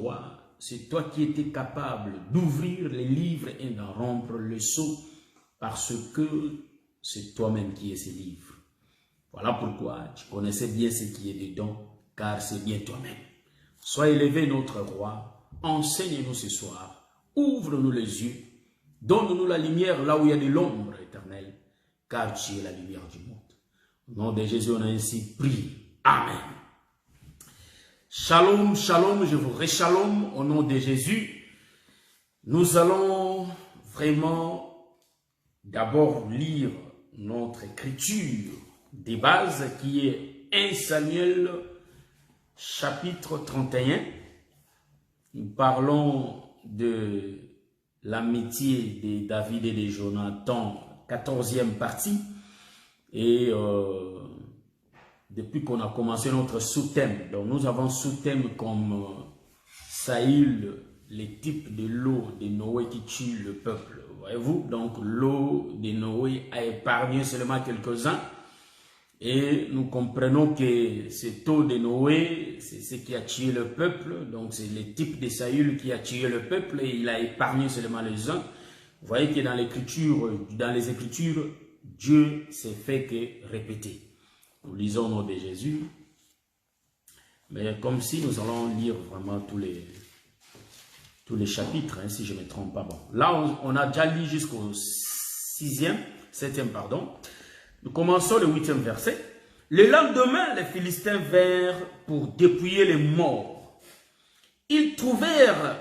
pourquoi c'est toi qui étais capable d'ouvrir les livres et d'en rompre le sceau, parce que c'est toi-même qui es ces livres. Voilà pourquoi tu connaissais bien ce qui est dedans, car c'est bien toi-même. Sois élevé notre roi, enseigne-nous ce soir, ouvre-nous les yeux, donne-nous la lumière là où il y a de l'ombre éternelle, car tu es la lumière du monde. Au nom de Jésus, on a ainsi prié. Amen. Shalom, shalom, je vous réchalom au nom de Jésus. Nous allons vraiment d'abord lire notre écriture des bases qui est 1 Samuel chapitre 31. Nous parlons de l'amitié de David et de Jonathan, 14e partie. Et depuis qu'on a commencé notre sous-thème, donc nous avons sous-thème comme Saül, les types de l'eau de Noé qui tue le peuple. Voyez-vous, donc l'eau de Noé a épargné seulement quelques-uns. Et nous comprenons que cette eau de Noé, c'est ce qui a tué le peuple. Donc c'est le type de Saül qui a tué le peuple et il a épargné seulement les uns. Vous voyez que dans les Écritures, Dieu s'est fait que répéter. Nous lisons au nom de Jésus. Mais comme si nous allons lire vraiment tous les chapitres, hein, si je ne me trompe pas. Bon. Là, on a déjà lu jusqu'au 7e, pardon. Nous commençons le 8e verset. Le lendemain, les Philistins vinrent pour dépouiller les morts. Ils trouvèrent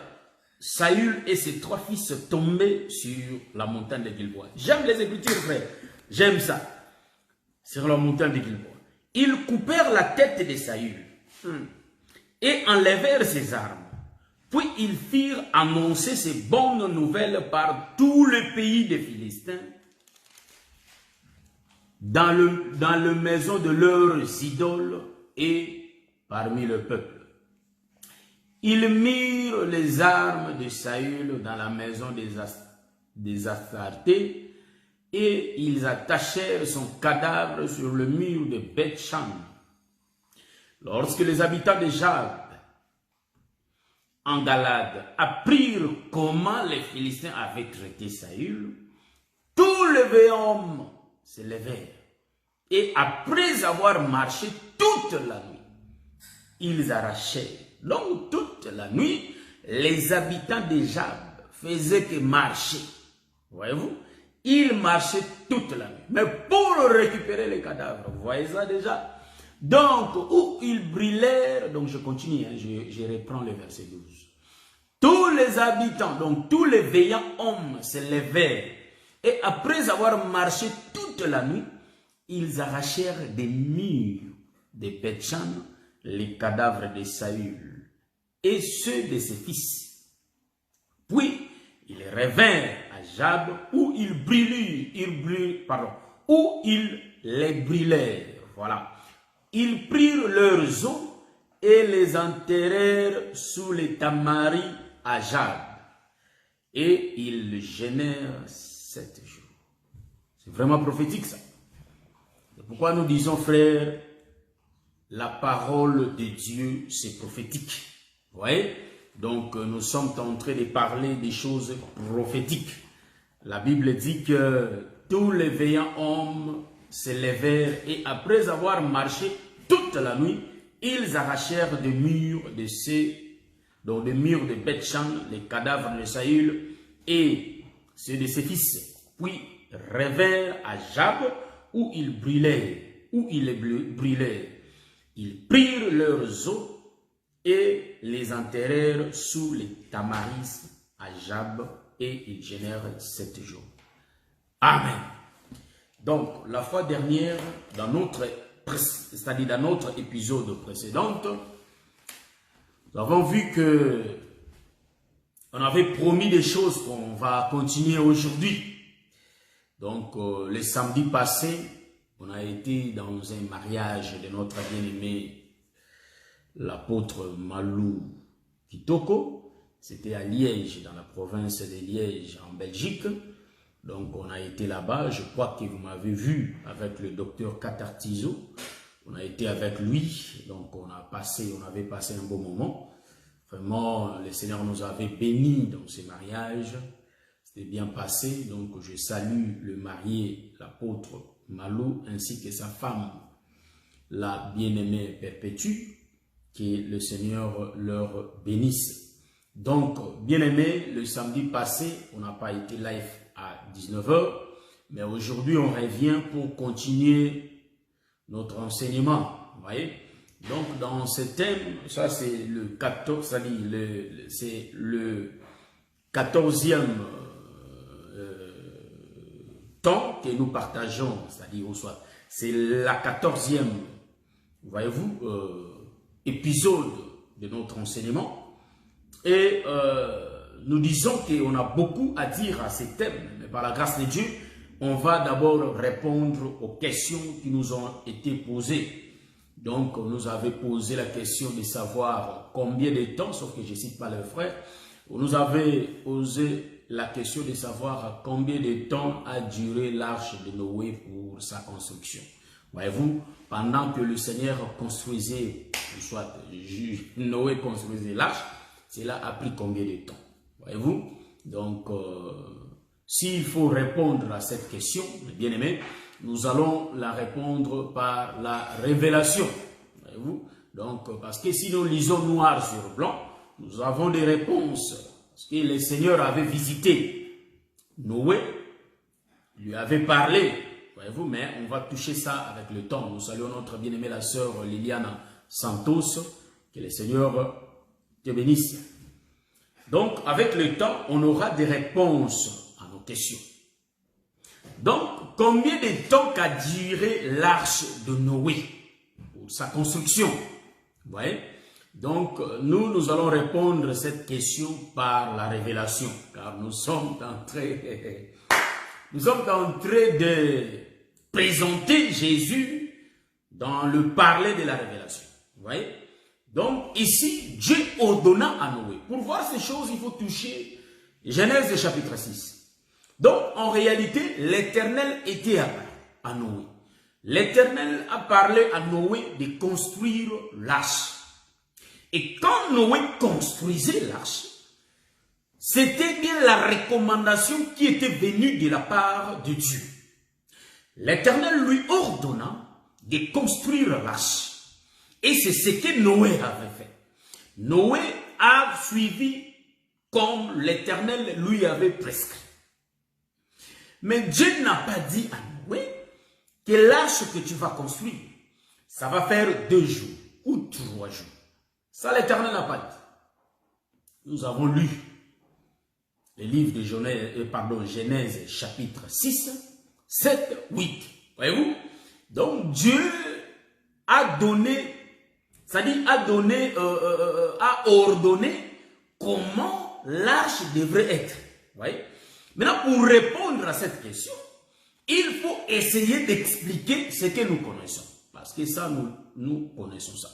Saül et ses 3 fils tombés sur la montagne de Gilboa. J'aime les Écritures, frère. J'aime ça. Sur la montagne de Gilboa. Ils coupèrent la tête de Saül et enlevèrent ses armes. Puis ils firent annoncer ces bonnes nouvelles par tout le pays des Philistins, dans le maison de leurs idoles et parmi le peuple. Ils mirent les armes de Saül dans la maison des Astartés et ils attachèrent son cadavre sur le mur de Beth-Shan. Lorsque les habitants de Jab en Galade apprirent comment les Philistins avaient traité Saül, tous les hommes se levèrent et après avoir marché toute la nuit, ils arrachèrent. Donc toute la nuit, les habitants de Jab faisaient que marcher. Voyez-vous, ils marchaient toute la nuit. Mais pour récupérer les cadavres, vous voyez ça déjà? Donc, où ils brûlèrent, donc je continue, hein, je reprends le verset 12. Tous les habitants, donc tous les veillants hommes se levèrent et après avoir marché toute la nuit, ils arrachèrent des murs de Beth-Shan les cadavres de Saül et ceux de ses fils. Puis, ils revinrent à Jab où ils les brûlèrent. Voilà. Ils prirent leurs os et les enterrèrent sous les tamaris à Jab. Et ils gênèrent 7 jours. C'est vraiment prophétique ça. C'est pourquoi nous disons, frères, la parole de Dieu, c'est prophétique. Vous voyez? Donc, nous sommes en train de parler des choses prophétiques. La Bible dit que tous les veillants hommes se levèrent et après avoir marché toute la nuit, ils arrachèrent des murs des murs de Beth-Shan, les cadavres de Saül et ceux de ses fils. Puis revinrent à Jab où ils les brûlèrent. Ils prirent leurs os et les enterrèrent sous les tamaris à Jab et ils gênèrent 7 jours. Amen. Donc, la fois dernière, dans notre épisode précédent, nous avons vu que on avait promis des choses qu'on va continuer aujourd'hui. Donc, le samedi passé, on a été dans un mariage de notre bien-aimé, l'apôtre Malou Kitoko. C'était à Liège, dans la province de Liège, en Belgique. Donc, on a été là-bas. Je crois que vous m'avez vu avec le docteur Katartizo. On a été avec lui. Donc, on avait passé un bon moment. Vraiment, le Seigneur nous avait bénis dans ces mariages. C'était bien passé. Donc, je salue le marié, l'apôtre Malou, ainsi que sa femme, la bien-aimée Perpétue. Que le Seigneur leur bénisse. Donc, bien-aimés, le samedi passé, on n'a pas été live à 19 h, mais aujourd'hui, on revient pour continuer notre enseignement. Vous voyez? Donc, dans ce thème, ça c'est le 14, c'est le 14e temps que nous partageons, c'est-à-dire au soir. C'est la 14e, voyez-vous, épisode de notre enseignement. Et nous disons qu'on a beaucoup à dire à ces thèmes, mais par la grâce de Dieu, on va d'abord répondre aux questions qui nous ont été posées. Donc, on nous avait posé la question de savoir combien de temps, sauf que je ne cite pas le frère, on nous avait posé la question de savoir combien de temps a duré l'arche de Noé pour sa construction. Voyez-vous, pendant que le Seigneur construisait, soit Noé construisait l'arche, cela a pris combien de temps? Voyez-vous, donc, s'il faut répondre à cette question, bien aimé, nous allons la répondre par la révélation. Voyez-vous, donc, parce que si nous lisons noir sur blanc, nous avons des réponses. Parce que le Seigneur avait visité Noé, lui avait parlé. Voyez-vous, mais on va toucher ça avec le temps. Nous saluons notre bien-aimée la sœur Liliana Santos. Que le Seigneur te bénisse. Donc, avec le temps, on aura des réponses à nos questions. Donc, combien de temps qu'a duré l'arche de Noé pour sa construction? Vous voyez? Donc, nous allons répondre à cette question par la révélation. Car nous sommes en train de présenter Jésus dans le parler de la révélation. Vous voyez? Donc ici, Dieu ordonna à Noé. Pour voir ces choses, il faut toucher Genèse chapitre 6. Donc en réalité, l'Éternel était à Noé. L'Éternel a parlé à Noé de construire l'arche. Et quand Noé construisait l'arche, c'était bien la recommandation qui était venue de la part de Dieu. L'Éternel lui ordonna de construire l'arche. Et c'est ce que Noé avait fait. Noé a suivi comme l'Éternel lui avait prescrit. Mais Dieu n'a pas dit à Noé que l'arche que tu vas construire, ça va faire 2 jours ou 3 jours. Ça, l'Éternel n'a pas dit. Nous avons lu le livre de Genèse chapitre 6, 7, 8. Voyez-vous? Donc Dieu a donné, c'est-à-dire a ordonné comment l'arche devrait être. Voyez? Maintenant, pour répondre à cette question, il faut essayer d'expliquer ce que nous connaissons. Parce que ça, nous connaissons ça.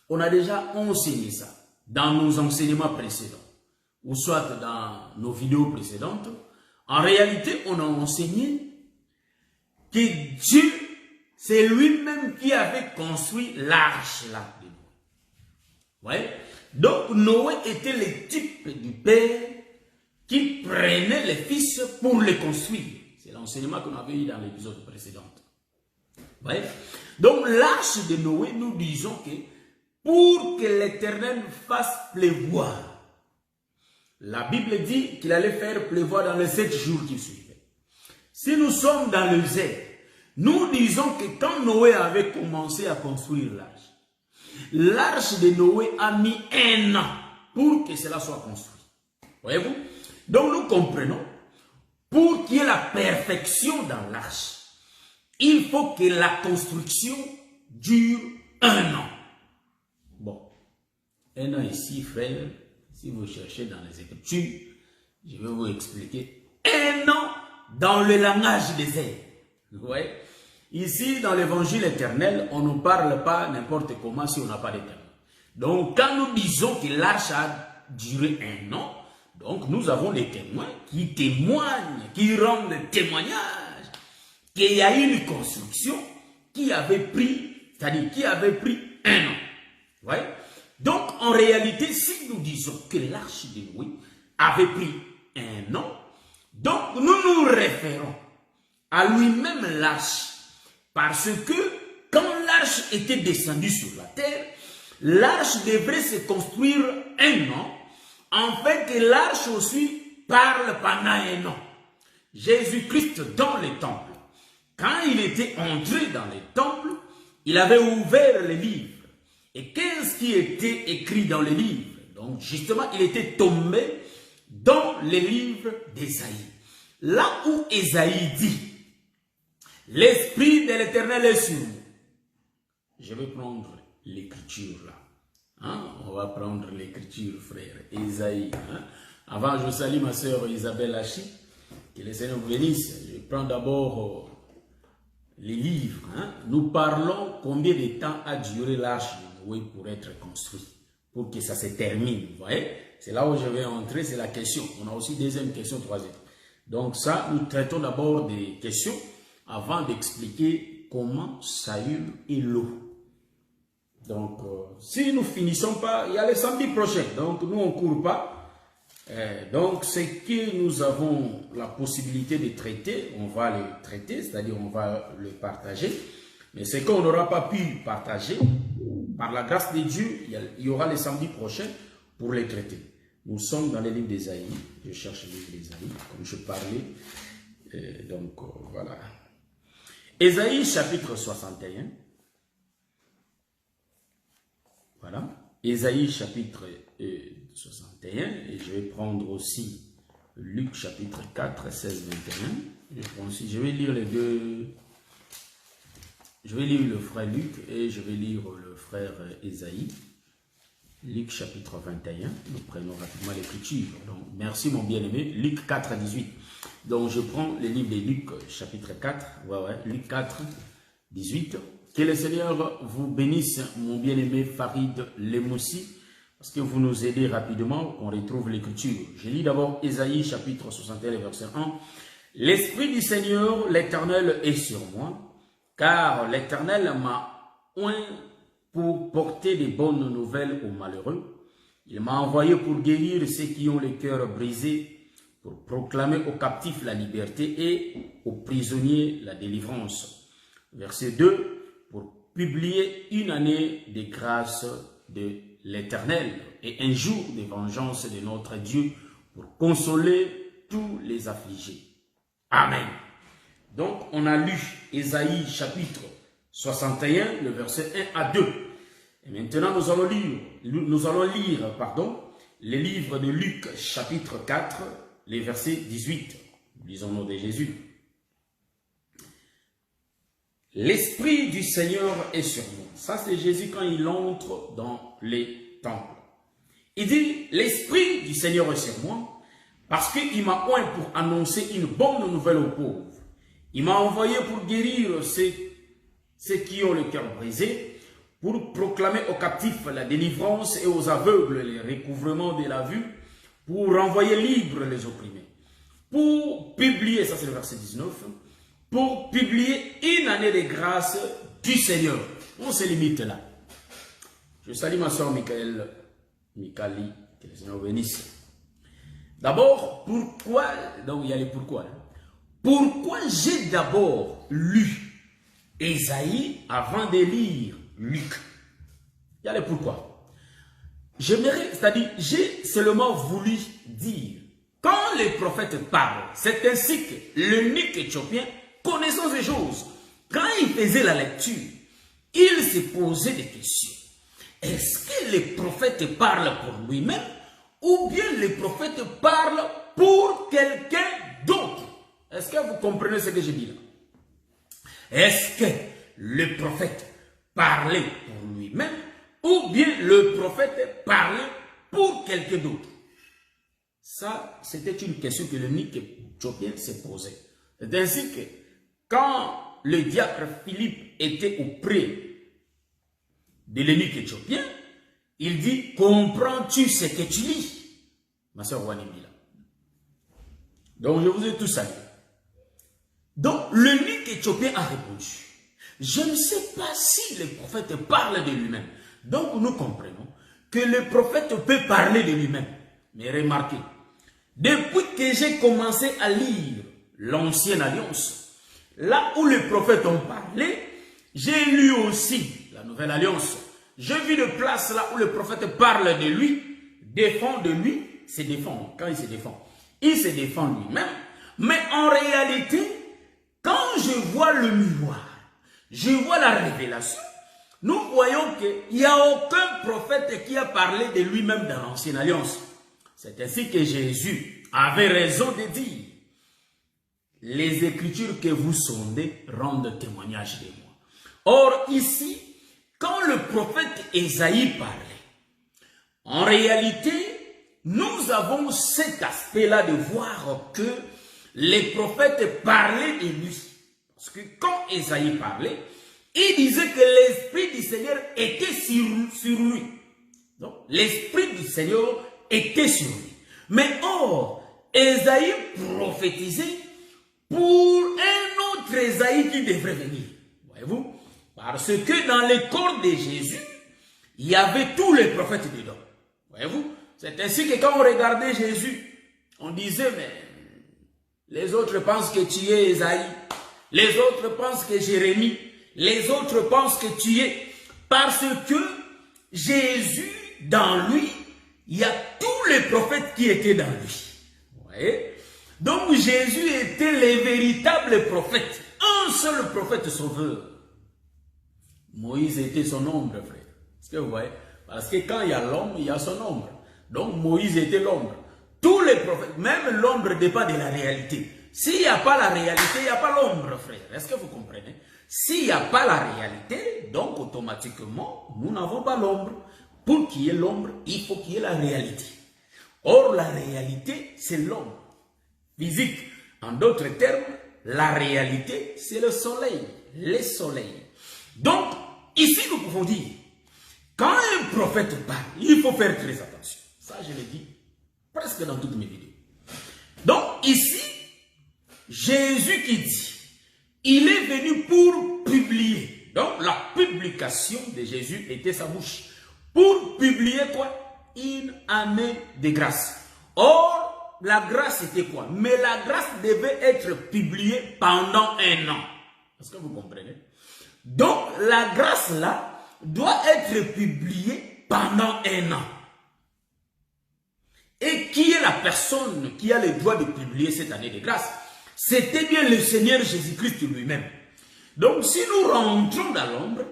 On a déjà enseigné ça dans nos enseignements précédents, ou soit dans nos vidéos précédentes. En réalité, on a enseigné que Dieu, c'est lui-même qui avait construit l'arche là. Ouais. Donc Noé était le type du père qui prenait les fils pour les construire. C'est l'enseignement qu'on avait eu dans l'épisode précédent. Ouais. Donc l'arche de Noé, nous disons que pour que l'Éternel fasse pleuvoir, la Bible dit qu'il allait faire pleuvoir dans les 7 jours qui suivaient. Si nous sommes dans le zèle, nous disons que quand Noé avait commencé à construire l'arche de Noé a mis 1 an pour que cela soit construit. Voyez-vous? Donc nous comprenons, pour qu'il y ait la perfection dans l'arche, il faut que la construction dure 1 an. Bon, 1 an ici, frère, si vous cherchez dans les Écritures, je vais vous expliquer. 1 an dans le langage des airs. Vous voyez? Ici, dans l'évangile éternel, on ne parle pas n'importe comment si on n'a pas d'éternel. Donc, quand nous disons que l'arche a duré 1 an, donc nous avons les témoins qui témoignent, qui rendent témoignage qu'il y a eu une construction qui avait pris, c'est-à-dire qui avait pris 1 an. Vous voyez? Donc, en réalité, si nous disons que l'arche de Noé avait pris un an, donc nous nous référons à lui-même l'arche. Parce que quand l'arche était descendue sur la terre, l'arche devrait se construire un an, afin que l'arche aussi parle pendant un an. Jésus-Christ dans les temples, quand il était entré dans les temples, il avait ouvert les livres. Et qu'est-ce qui était écrit dans les livres? Donc justement, il était tombé dans les livres d'Ésaïe. Là où Ésaïe dit, l'Esprit de l'Éternel est sur nous. Je vais prendre l'écriture là. Hein? On va prendre l'écriture, frère. Ésaïe. Hein? Avant, je salue ma soeur Isabelle Hachi. Que le Seigneur vous bénisse. Je prends d'abord les livres. Hein? Nous parlons combien de temps a duré l'arche de Noé pour être construite, pour que ça se termine. Vous voyez? C'est là où je vais entrer, c'est la question. On a aussi deuxième question, troisième. Donc ça, nous traitons d'abord des questions avant d'expliquer comment Saül et l'eau. Donc, si nous finissons pas, il y a le samedi prochain. Donc, nous, on ne court pas. Donc, ce que nous avons la possibilité de traiter, on va le traiter, c'est-à-dire on va le partager. Mais ce qu'on n'aura pas pu partager, par la grâce de Dieu, il y aura le samedi prochain pour les traiter. Nous sommes dans les livres d'Ésaïe. Je cherche les livres d'Ésaïe, comme je parlais. Donc, voilà. Ésaïe chapitre 61. Voilà. Ésaïe chapitre 61. Et je vais prendre aussi Luc chapitre 4, 16, 21. Je vais lire les deux. Je vais lire le frère Luc et je vais lire le frère Ésaïe. Luc chapitre 21. Nous prenons rapidement l'écriture. Donc, merci mon bien-aimé. Luc 4, 18. Donc, je prends le livre de Luc chapitre 4. Ouais, Luc 4, 18. Que le Seigneur vous bénisse, mon bien-aimé Farid Lemoussi, parce que vous nous aidez rapidement, on retrouve l'écriture. Je lis d'abord Ésaïe chapitre 61, verset 1. L'Esprit du Seigneur, l'Éternel, est sur moi, car l'Éternel m'a oint pour porter des bonnes nouvelles aux malheureux. Il m'a envoyé pour guérir ceux qui ont le cœur brisé, pour proclamer aux captifs la liberté et aux prisonniers la délivrance. Verset 2. Pour publier une année de grâce de l'Éternel et un jour de vengeance de notre Dieu pour consoler tous les affligés. Amen. Donc, on a lu Ésaïe chapitre 61, le verset 1 à 2. Et maintenant, nous allons lire le livre de Luc chapitre 4, les versets 18. Lisons au nom de Jésus. L'Esprit du Seigneur est sur moi. Ça, c'est Jésus quand il entre dans les temples. Il dit, l'Esprit du Seigneur est sur moi parce qu'il m'a oint pour annoncer une bonne nouvelle aux pauvres. Il m'a envoyé pour guérir ceux qui ont le cœur brisé, pour proclamer aux captifs la délivrance et aux aveugles le recouvrement de la vue, pour renvoyer libres les opprimés, pour publier, ça c'est le verset 19, pour publier une année de grâce du Seigneur. On se limite là. Je salue ma soeur Mikali, que le Seigneur bénisse. D'abord, pourquoi, donc il y a les pourquoi. Pourquoi j'ai d'abord lu Ésaïe avant de lire Luc? Il y a les pourquoi. J'aimerais, c'est-à-dire, j'ai seulement voulu dire, quand les prophètes parlent, c'est ainsi que l'eunuque éthiopien, connaissant ces choses, quand il faisait la lecture, il se posait des questions. Est-ce que les prophètes parlent pour lui-même ou bien les prophètes parlent pour quelqu'un d'autre? Est-ce que vous comprenez ce que je dis là? Est-ce que le prophète parlait pour lui-même ou bien le prophète parlait pour quelqu'un d'autre? Ça, c'était une question que l'eunuque éthiopien se posait. C'est ainsi que quand le diacre Philippe était auprès de l'eunuque éthiopien, il dit, comprends-tu ce que tu lis? Ma soeur Wanimila. Donc, je vous ai tous salué. Donc, l'eunuque éthiopien a répondu, je ne sais pas si le prophète parle de lui-même. Donc, nous comprenons que le prophète peut parler de lui-même. Mais remarquez, depuis que j'ai commencé à lire l'Ancienne Alliance, là où les prophètes ont parlé, j'ai lu aussi la Nouvelle Alliance. J'ai vu de place là où le prophète parle de lui, défend de lui, se défend. Quand il se défend lui-même. Mais en réalité, quand je vois le miroir, je vois la révélation, nous voyons qu'il n'y a aucun prophète qui a parlé de lui-même dans l'Ancienne Alliance. C'est ainsi que Jésus avait raison de dire, les Écritures que vous sondez rendent témoignage de moi. Or ici, quand le prophète Ésaïe parlait, en réalité, nous avons cet aspect-là de voir que les prophètes parlaient de lui. Parce que quand Ésaïe parlait, il disait que l'Esprit du Seigneur était sur lui. Donc, l'Esprit du Seigneur était sur lui. Mais or, Ésaïe prophétisait pour un autre Ésaïe qui devrait venir. Voyez-vous? Parce que dans le corps de Jésus, il y avait tous les prophètes dedans. Voyez-vous? C'est ainsi que quand on regardait Jésus, on disait, mais les autres pensent que tu es Ésaïe. Les autres pensent que Jérémie. Les autres pensent que tu es. Parce que Jésus, dans lui, il y a tous les prophètes qui étaient dans lui. Vous voyez? Donc Jésus était le véritable prophète. Un seul prophète sauveur. Moïse était son ombre, frère. Est-ce que vous voyez? Parce que quand il y a l'homme, il y a son ombre. Donc Moïse était l'ombre. Tous les prophètes, même l'ombre dépend de la réalité. S'il n'y a pas la réalité, il n'y a pas l'ombre, frère. Est-ce que vous comprenez? S'il n'y a pas la réalité, donc automatiquement, nous n'avons pas l'ombre. Pour qu'il y ait l'ombre, il faut qu'il y ait la réalité. Or, la réalité, c'est l'homme. Physique. En d'autres termes, la réalité, c'est le soleil. Les soleils. Donc, ici, nous pouvons dire, quand un prophète parle, il faut faire très attention. Ça, je l'ai dit presque dans toutes mes vidéos. Donc, ici, Jésus qui dit, il est venu pour publier. Donc, la publication de Jésus était sa bouche. Pour publier quoi? Une année de grâce. Or, la grâce était quoi? Mais la grâce devait être publiée pendant un an. Est-ce que vous comprenez? Donc, la grâce là doit être publiée pendant un an. Et qui est la personne qui a le droit de publier cette année de grâce? C'était bien le Seigneur Jésus-Christ lui-même. Donc, si nous rentrons dans l'ombre,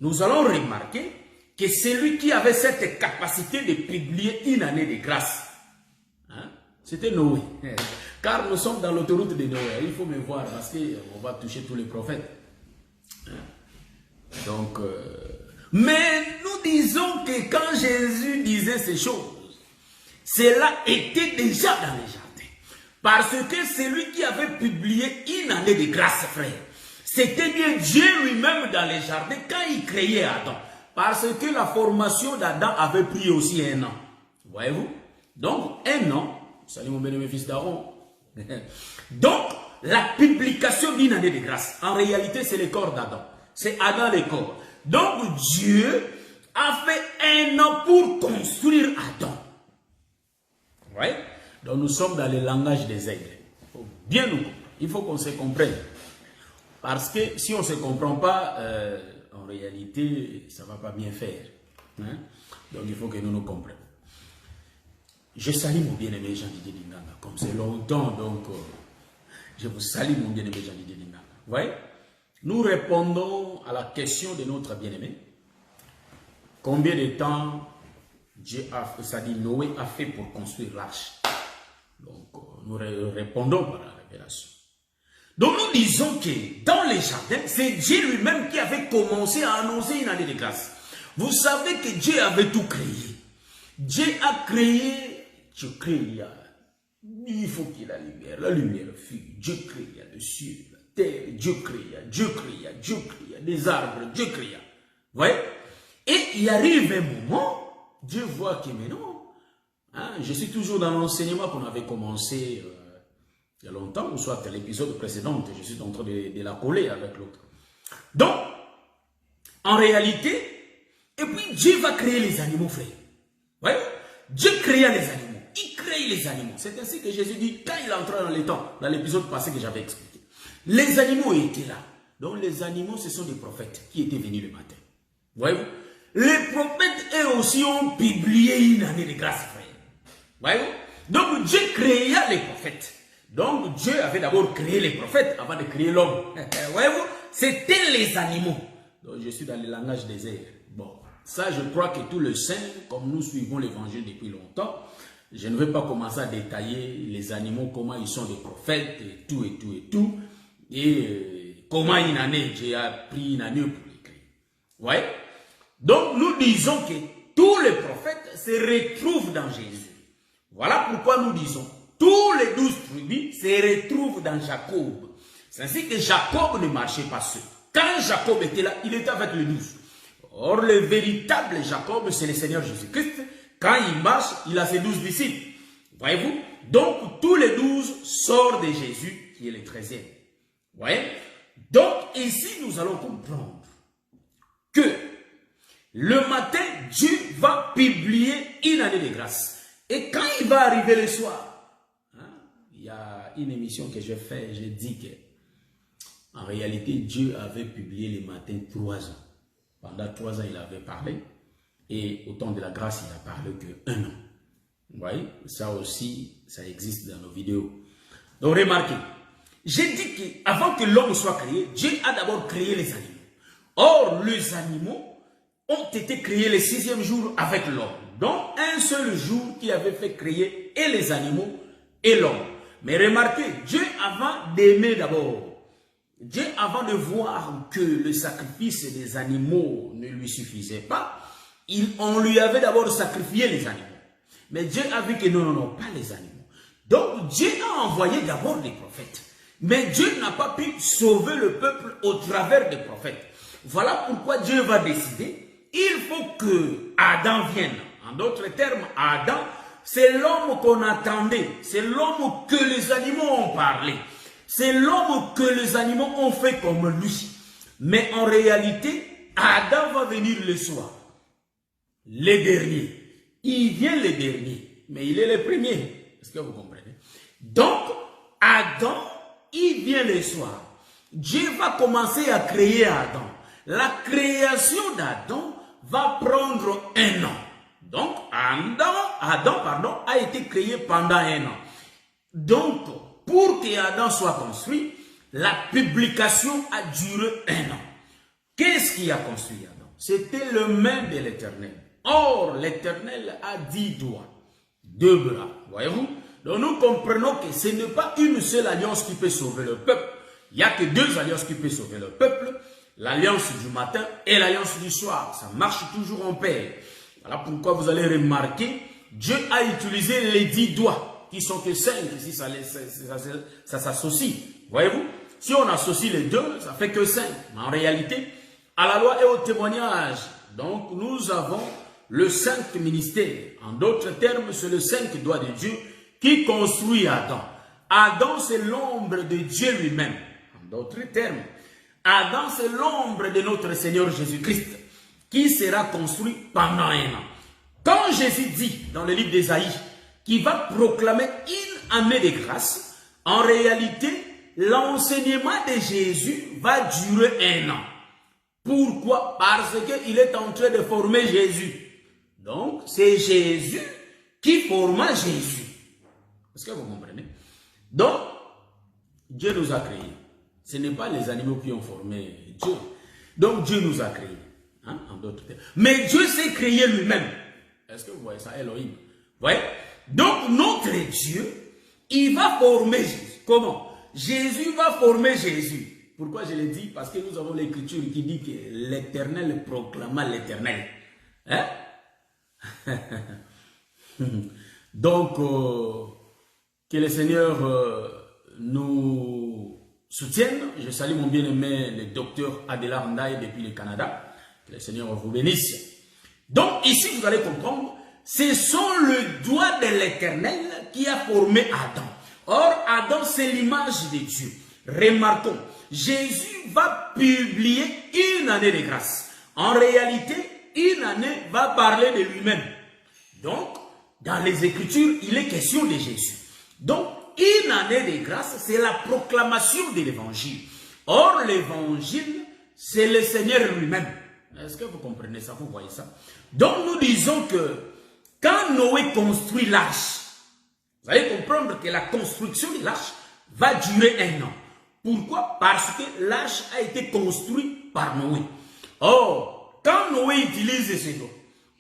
nous allons remarquer que c'est lui qui avait cette capacité de publier une année de grâce. Hein? C'était Noé. Car nous sommes dans l'autoroute de Noé. Il faut me voir parce qu'on va toucher tous les prophètes. Hein? Donc, mais nous disons que quand Jésus disait ces choses, cela était déjà dans les jardins. Parce que c'est lui qui avait publié une année de grâce, frère. C'était bien Dieu lui-même dans les jardins quand il créait Adam. Parce que la formation d'Adam avait pris aussi un an. Voyez-vous? Donc, un an. Salut mon bien-aimé fils d'Aaron. Donc, la publication d'une année de grâce. En réalité, c'est le corps d'Adam. C'est Adam le corps. Donc, Dieu a fait un an pour construire Adam. Vous voyez? Donc, nous sommes dans le langage des aigles. Il faut bien nous comprendre. Il faut qu'on se comprenne. Parce que si on ne se comprend pas, en réalité, ça ne va pas bien faire. Hein? Donc, il faut que nous nous comprenions. Je salue mon bien-aimé Jean-Didier Dinganga. Comme c'est longtemps, donc, je vous salue mon bien-aimé Jean-Didier Dinganga. Vous voyez? Nous répondons à la question de notre bien-aimé. Combien de temps Noé a fait pour construire l'arche? Donc, nous répondons par la révélation. Donc, nous disons que dans les jardins, c'est Dieu lui-même qui avait commencé à annoncer une année de grâce. Vous savez que Dieu avait tout créé. Dieu a créé, Dieu créa. Il faut qu'il y ait la lumière fut. Dieu créa le ciel, la terre, Dieu créa des arbres, Dieu créa. Vous voyez? Et il arrive un moment, Dieu voit que mais non, hein, je suis toujours dans l'enseignement qu'on avait commencé il y a longtemps, ou soit à l'épisode précédent, je suis en train de la coller avec l'autre. Donc, en réalité, et puis Dieu va créer les animaux, frère. Dieu créa les animaux. Il crée les animaux. C'est ainsi que Jésus dit, quand il entra dans les temps, dans l'épisode passé que j'avais expliqué, les animaux étaient là. Donc les animaux, ce sont des prophètes qui étaient venus le matin. Voyez-vous? Les prophètes, eux aussi, ont publié une année de grâce, frère. Voyez-vous? Donc Dieu créa les prophètes. Donc Dieu avait d'abord créé les prophètes avant de créer l'homme. Voyez-vous? C'était les animaux. Donc je suis dans le langage des airs. Bon, ça je crois que tous les saints, comme nous suivons l'évangile depuis longtemps, je ne vais pas commencer à détailler les animaux, comment ils sont des prophètes, et tout, et tout, et tout. Et comment une année, Dieu a pris une année pour les créer. Voyez? Donc nous disons que tous les prophètes se retrouvent dans Jésus. Voilà pourquoi nous disons, tous les 12 tribus se retrouvent dans Jacob. C'est ainsi que Jacob ne marchait pas seul. Quand Jacob était là, il était avec les 12. Or, le véritable Jacob, c'est le Seigneur Jésus-Christ. Quand il marche, il a ses 12 disciples. Voyez-vous? Donc, tous les 12 sortent de Jésus, qui est le 13e. Voyez? Donc, ici, nous allons comprendre que le matin, Dieu va publier une année de grâce. Et quand il va arriver le soir, hein, il y a une émission que je fais, je dis que en réalité, Dieu avait publié le matin 3 ans. Pendant 3 ans, il avait parlé. Et au temps de la grâce, il n'a parlé que 1 an. Vous voyez, ça aussi, ça existe dans nos vidéos. Donc, remarquez, j'ai dit qu'avant que l'homme soit créé, Dieu a d'abord créé les animaux. Or, les animaux ont été créés le 6e jour avec l'homme. Donc, un seul jour qui avait fait créer et les animaux et l'homme. Mais remarquez, Dieu avant d'aimer d'abord, Dieu avant de voir que le sacrifice des animaux ne lui suffisait pas, on lui avait d'abord sacrifié les animaux. Mais Dieu a vu que non, pas les animaux. Donc, Dieu a envoyé d'abord des prophètes. Mais Dieu n'a pas pu sauver le peuple au travers des prophètes. Voilà pourquoi Dieu va décider. Il faut que Adam vienne. En d'autres termes, Adam, c'est l'homme qu'on attendait. C'est l'homme que les animaux ont parlé. C'est l'homme que les animaux ont fait comme lui. Mais en réalité, Adam va venir le soir. Le dernier. Il vient le dernier. Mais il est le premier. Est-ce que vous comprenez? Donc, Adam, il vient le soir. Dieu va commencer à créer Adam. La création d'Adam va prendre 1 an. Donc, Adam a été créé pendant 1 an. Donc, pour que Adam soit construit, la publication a duré 1 an. Qu'est-ce qui a construit Adam? C'était le même de l'Éternel. Or, l'Éternel a 10 doigts, 2 bras. Voyez-vous? Donc, nous comprenons que ce n'est pas une seule alliance qui peut sauver le peuple. Il n'y a que 2 alliances qui peuvent sauver le peuple. L'alliance du matin et l'alliance du soir. Ça marche toujours en paix. Voilà pourquoi vous allez remarquer, Dieu a utilisé les 10 doigts, qui sont que 5, si ça s'associe. Voyez-vous? Si on associe les 2, ça fait que 5. Mais en réalité, à la loi et au témoignage, donc nous avons le 5 ministère. En d'autres termes, c'est le 5 doigts de Dieu qui construit Adam. Adam, c'est l'ombre de Dieu lui-même. En d'autres termes, Adam, c'est l'ombre de notre Seigneur Jésus-Christ qui sera construit pendant 1 an. Quand Jésus dit dans le livre d'Ésaïe qu'il va proclamer une année de grâce, en réalité, l'enseignement de Jésus va durer 1 an. Pourquoi? Parce qu'il est en train de former Jésus. Donc, c'est Jésus qui forma Jésus. Est-ce que vous comprenez? Donc, Dieu nous a créés. Ce n'est pas les animaux qui ont formé Dieu. Donc Dieu nous a créés. Hein, en d'autres termes. Mais Dieu s'est créé lui-même. Est-ce que vous voyez ça? Elohim. Vous voyez? Donc notre Dieu, il va former Jésus. Comment? Jésus va former Jésus. Pourquoi je l'ai dit? Parce que nous avons l'écriture qui dit que l'Éternel proclama l'Éternel. Hein? Donc, que le Seigneur nous soutiennent. Je salue mon bien-aimé, le docteur Adela Ndaye depuis le Canada. Que le Seigneur vous bénisse. Donc ici, vous allez comprendre, ce sont le doigt de l'Éternel qui a formé Adam. Or, Adam, c'est l'image de Dieu. Remarquons, Jésus va publier une année de grâce. En réalité, une année va parler de lui-même. Donc, dans les Écritures, il est question de Jésus. Donc, une année de grâce, c'est la proclamation de l'Évangile. Or, l'Évangile, c'est le Seigneur lui-même. Est-ce que vous comprenez ça? Vous voyez ça? Donc, nous disons que quand Noé construit l'arche, vous allez comprendre que la construction de l'arche va durer 1 an. Pourquoi? Parce que l'arche a été construite par Noé. Or, quand Noé utilise ces eaux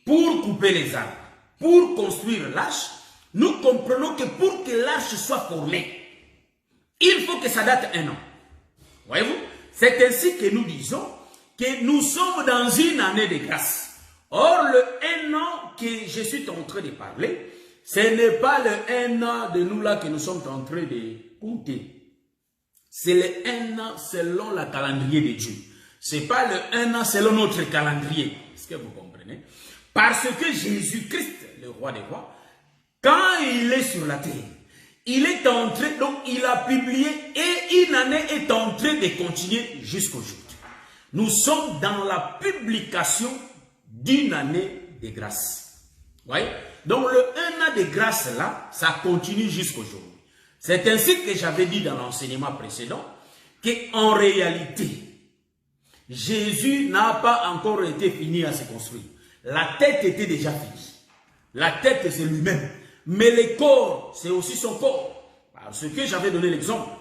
pour couper les arbres, pour construire l'arche, nous comprenons que pour que l'arche soit formée, il faut que ça date 1 an. Voyez-vous? C'est ainsi que nous disons que nous sommes dans une année de grâce. Or, le 1 an que je suis en train de parler, ce n'est pas le 1 an de nous là que nous sommes en train de compter. C'est le 1 an selon le calendrier de Dieu. Ce n'est pas le 1 an selon notre calendrier. Est-ce que vous comprenez? Parce que Jésus-Christ, le roi des rois, quand il est sur la terre, il est en train, donc il a publié et une année est en train de continuer jusqu'aujourd'hui. Nous sommes dans la publication d'une année de grâce. Vous voyez? Donc le 1 an de grâce là, ça continue jusqu'aujourd'hui. C'est ainsi que j'avais dit dans l'enseignement précédent qu'en réalité, Jésus n'a pas encore été fini à se construire. La tête était déjà finie. La tête, c'est lui-même. Mais le corps, c'est aussi son corps. Parce que j'avais donné l'exemple.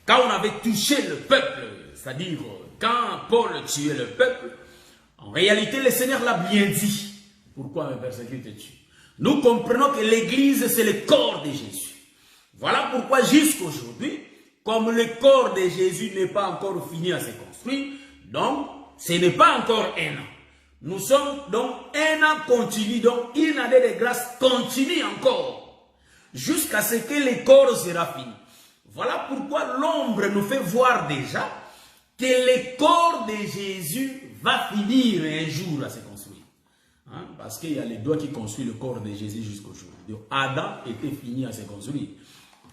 Quand on avait touché le peuple, c'est-à-dire quand Paul tuait le peuple, en réalité, le Seigneur l'a bien dit. Pourquoi me persécutes-tu? Nous comprenons que l'Église, c'est le corps de Jésus. Voilà pourquoi jusqu'aujourd'hui, comme le corps de Jésus n'est pas encore fini à se construire, donc ce n'est pas encore 1 an. Nous sommes donc 1 an continue, donc une année de grâce continue encore, jusqu'à ce que le corps sera fini. Voilà pourquoi l'ombre nous fait voir déjà que le corps de Jésus va finir un jour à se construire. Hein? Parce qu'il y a les doigts qui construisent le corps de Jésus jusqu'aujourd'hui. Adam était fini à se construire.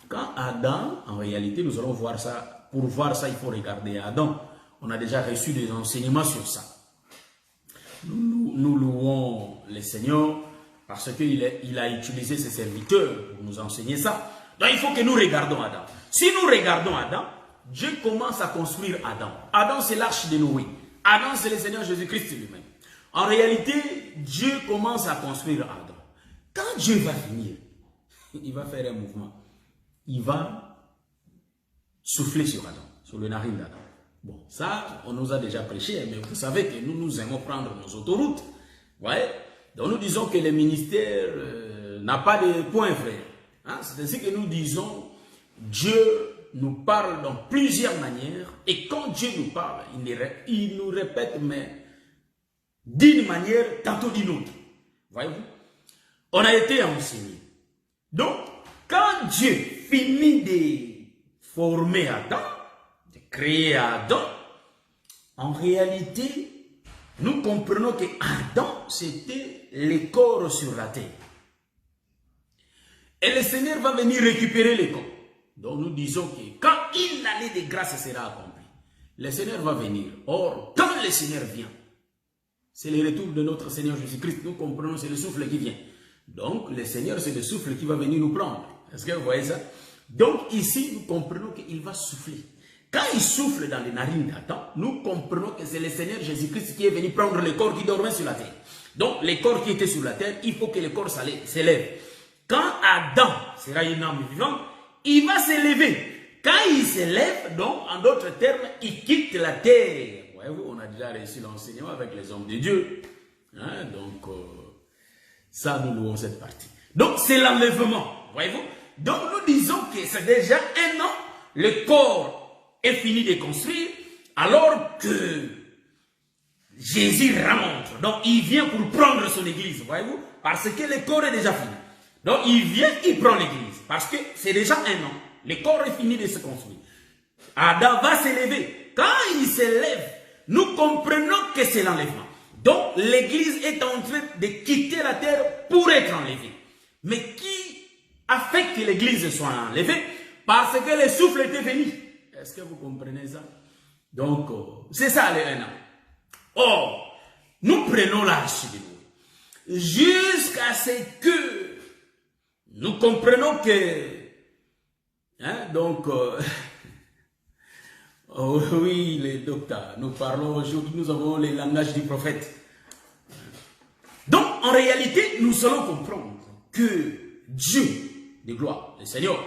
Quand Adam, en réalité, nous allons voir ça. Pour voir ça, il faut regarder Adam. On a déjà reçu des enseignements sur ça. Nous louons le Seigneur parce qu'il a utilisé ses serviteurs pour nous enseigner ça. Donc il faut que nous regardions Adam. Si nous regardons Adam, Dieu commence à construire Adam. Adam, c'est l'arche de Noé. Adam, c'est le Seigneur Jésus-Christ lui-même. En réalité, Dieu commence à construire Adam. Quand Dieu va finir, il va faire un mouvement. Il va souffler sur Adam, sur le narine d'Adam. Bon, ça, on nous a déjà prêché, mais vous savez que nous aimons prendre nos autoroutes. Vous voyez? Donc nous disons que le ministère n'a pas de point, frère. Hein? C'est ainsi que nous disons, Dieu nous parle dans plusieurs manières, et quand Dieu nous parle, il nous répète, mais d'une manière, tantôt d'une autre. Voyez-vous? On a été enseigné. Donc, quand Dieu finit de former Adam, de créer Adam, en réalité, nous comprenons que Adam, c'était le corps sur la terre. Et le Seigneur va venir récupérer les corps. Donc nous disons que quand une année de grâce sera accomplie, le Seigneur va venir. Or, quand le Seigneur vient, c'est le retour de notre Seigneur Jésus-Christ. Nous comprenons, c'est le souffle qui vient. Donc, le Seigneur, c'est le souffle qui va venir nous prendre. Est-ce que vous voyez ça? Donc, ici, nous comprenons qu'il va souffler. Quand il souffle dans les narines d'Adam, nous comprenons que c'est le Seigneur Jésus-Christ qui est venu prendre le corps qui dormait sur la terre. Donc, les corps qui étaient sur la terre, il faut que le corps s'élève. Quand Adam sera une âme vivante, il va s'élever. Quand il s'élève, donc, en d'autres termes, il quitte la terre. Voyez-vous, on a déjà reçu l'enseignement avec les hommes de Dieu. Hein? Donc, ça, nous louons cette partie. Donc, c'est l'enlèvement. Voyez-vous? Donc, nous disons que c'est déjà 1 an, le corps est fini de construire, alors que Jésus rentre. Donc, il vient pour prendre son église. Voyez-vous? Parce que le corps est déjà fini. Donc, il vient, il prend l'église. Parce que c'est déjà 1 an. Le corps est fini de se construire. Adam va s'élever. Quand il s'élève, nous comprenons que c'est l'enlèvement. Donc, l'église est en train de quitter la terre pour être enlevée. Mais qui a fait que l'église soit enlevée? Parce que le souffle était venu. Est-ce que vous comprenez ça? Donc, c'est ça le 1 an. Or, nous prenons l'arche de Noé. Jusqu'à ce que nous comprenons que, hein, donc, oh, oui, les docteurs, nous parlons aujourd'hui, nous avons les langages du prophète. Donc, en réalité, nous allons comprendre que Dieu de gloire, le Seigneur,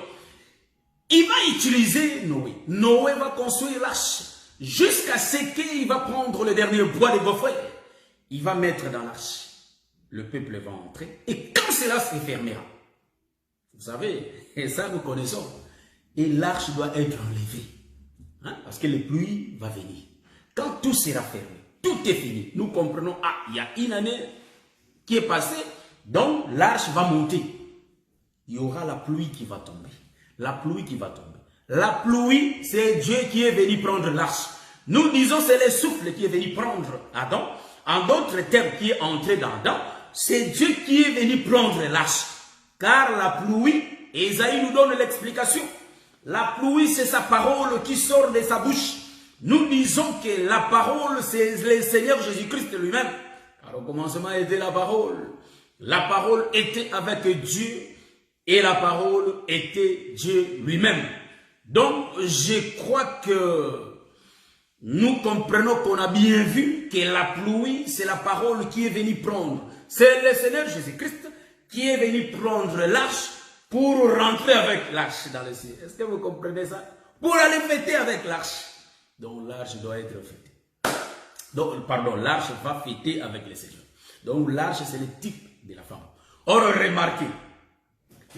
il va utiliser Noé. Noé va construire l'arche jusqu'à ce qu'il va prendre le dernier bois de gaufret. Il va mettre dans l'arche. Le peuple va entrer. Et quand cela se fermera, vous savez, et ça nous connaissons, et l'arche doit être enlevée. Hein, parce que la pluie va venir. Quand tout sera fermé, tout est fini. Nous comprenons, ah, il y a une année qui est passée, donc l'arche va monter. Il y aura la pluie qui va tomber. La pluie qui va tomber. La pluie, c'est Dieu qui est venu prendre l'arche. Nous disons c'est le souffle qui est venu prendre Adam. En d'autres termes, qui est entré dans Adam, c'est Dieu qui est venu prendre l'arche. Car la pluie, Ésaïe nous donne l'explication. La pluie, c'est sa parole qui sort de sa bouche. Nous disons que la parole, c'est le Seigneur Jésus-Christ lui-même. Car au commencement était la parole. La parole était avec Dieu. Et la parole était Dieu lui-même. Donc, je crois que nous comprenons qu'on a bien vu que la pluie, c'est la parole qui est venue prendre. C'est le Seigneur Jésus-Christ qui est venu prendre l'arche pour rentrer avec l'arche dans le ciel. Est-ce que vous comprenez ça? Pour aller fêter avec l'arche. Donc, l'arche doit être fêtée. Donc, pardon, l'arche va fêter avec le Seigneur. Donc, l'arche, c'est le type de la femme. Or, remarquez,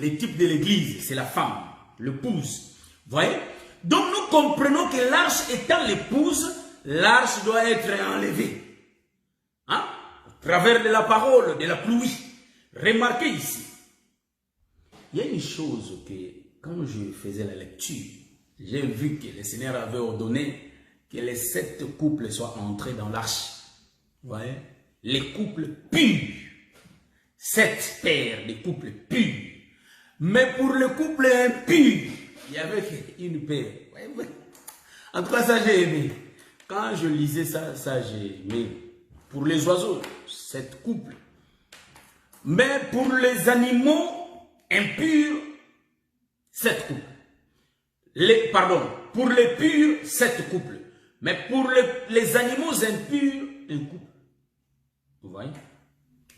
le type de l'église, c'est la femme, l'épouse. Voyez? Donc nous comprenons que l'arche étant l'épouse, l'arche doit être enlevée. Hein? À travers de la parole, de la pluie. Remarquez ici. Il y a une chose que, quand je faisais la lecture, j'ai vu que le Seigneur avait ordonné que les 7 couples soient entrés dans l'arche. Voyez? Les couples purs. 7 paires de couples purs. Mais pour le couple impur, il y avait une paire. En tout cas, ça j'ai aimé. Quand je lisais ça, j'ai aimé. Pour les oiseaux, 7 couples. Mais pour les animaux impurs, 7 couples. Pardon, pour les purs, 7 couples. Mais pour les animaux impurs, un couple. Vous voyez?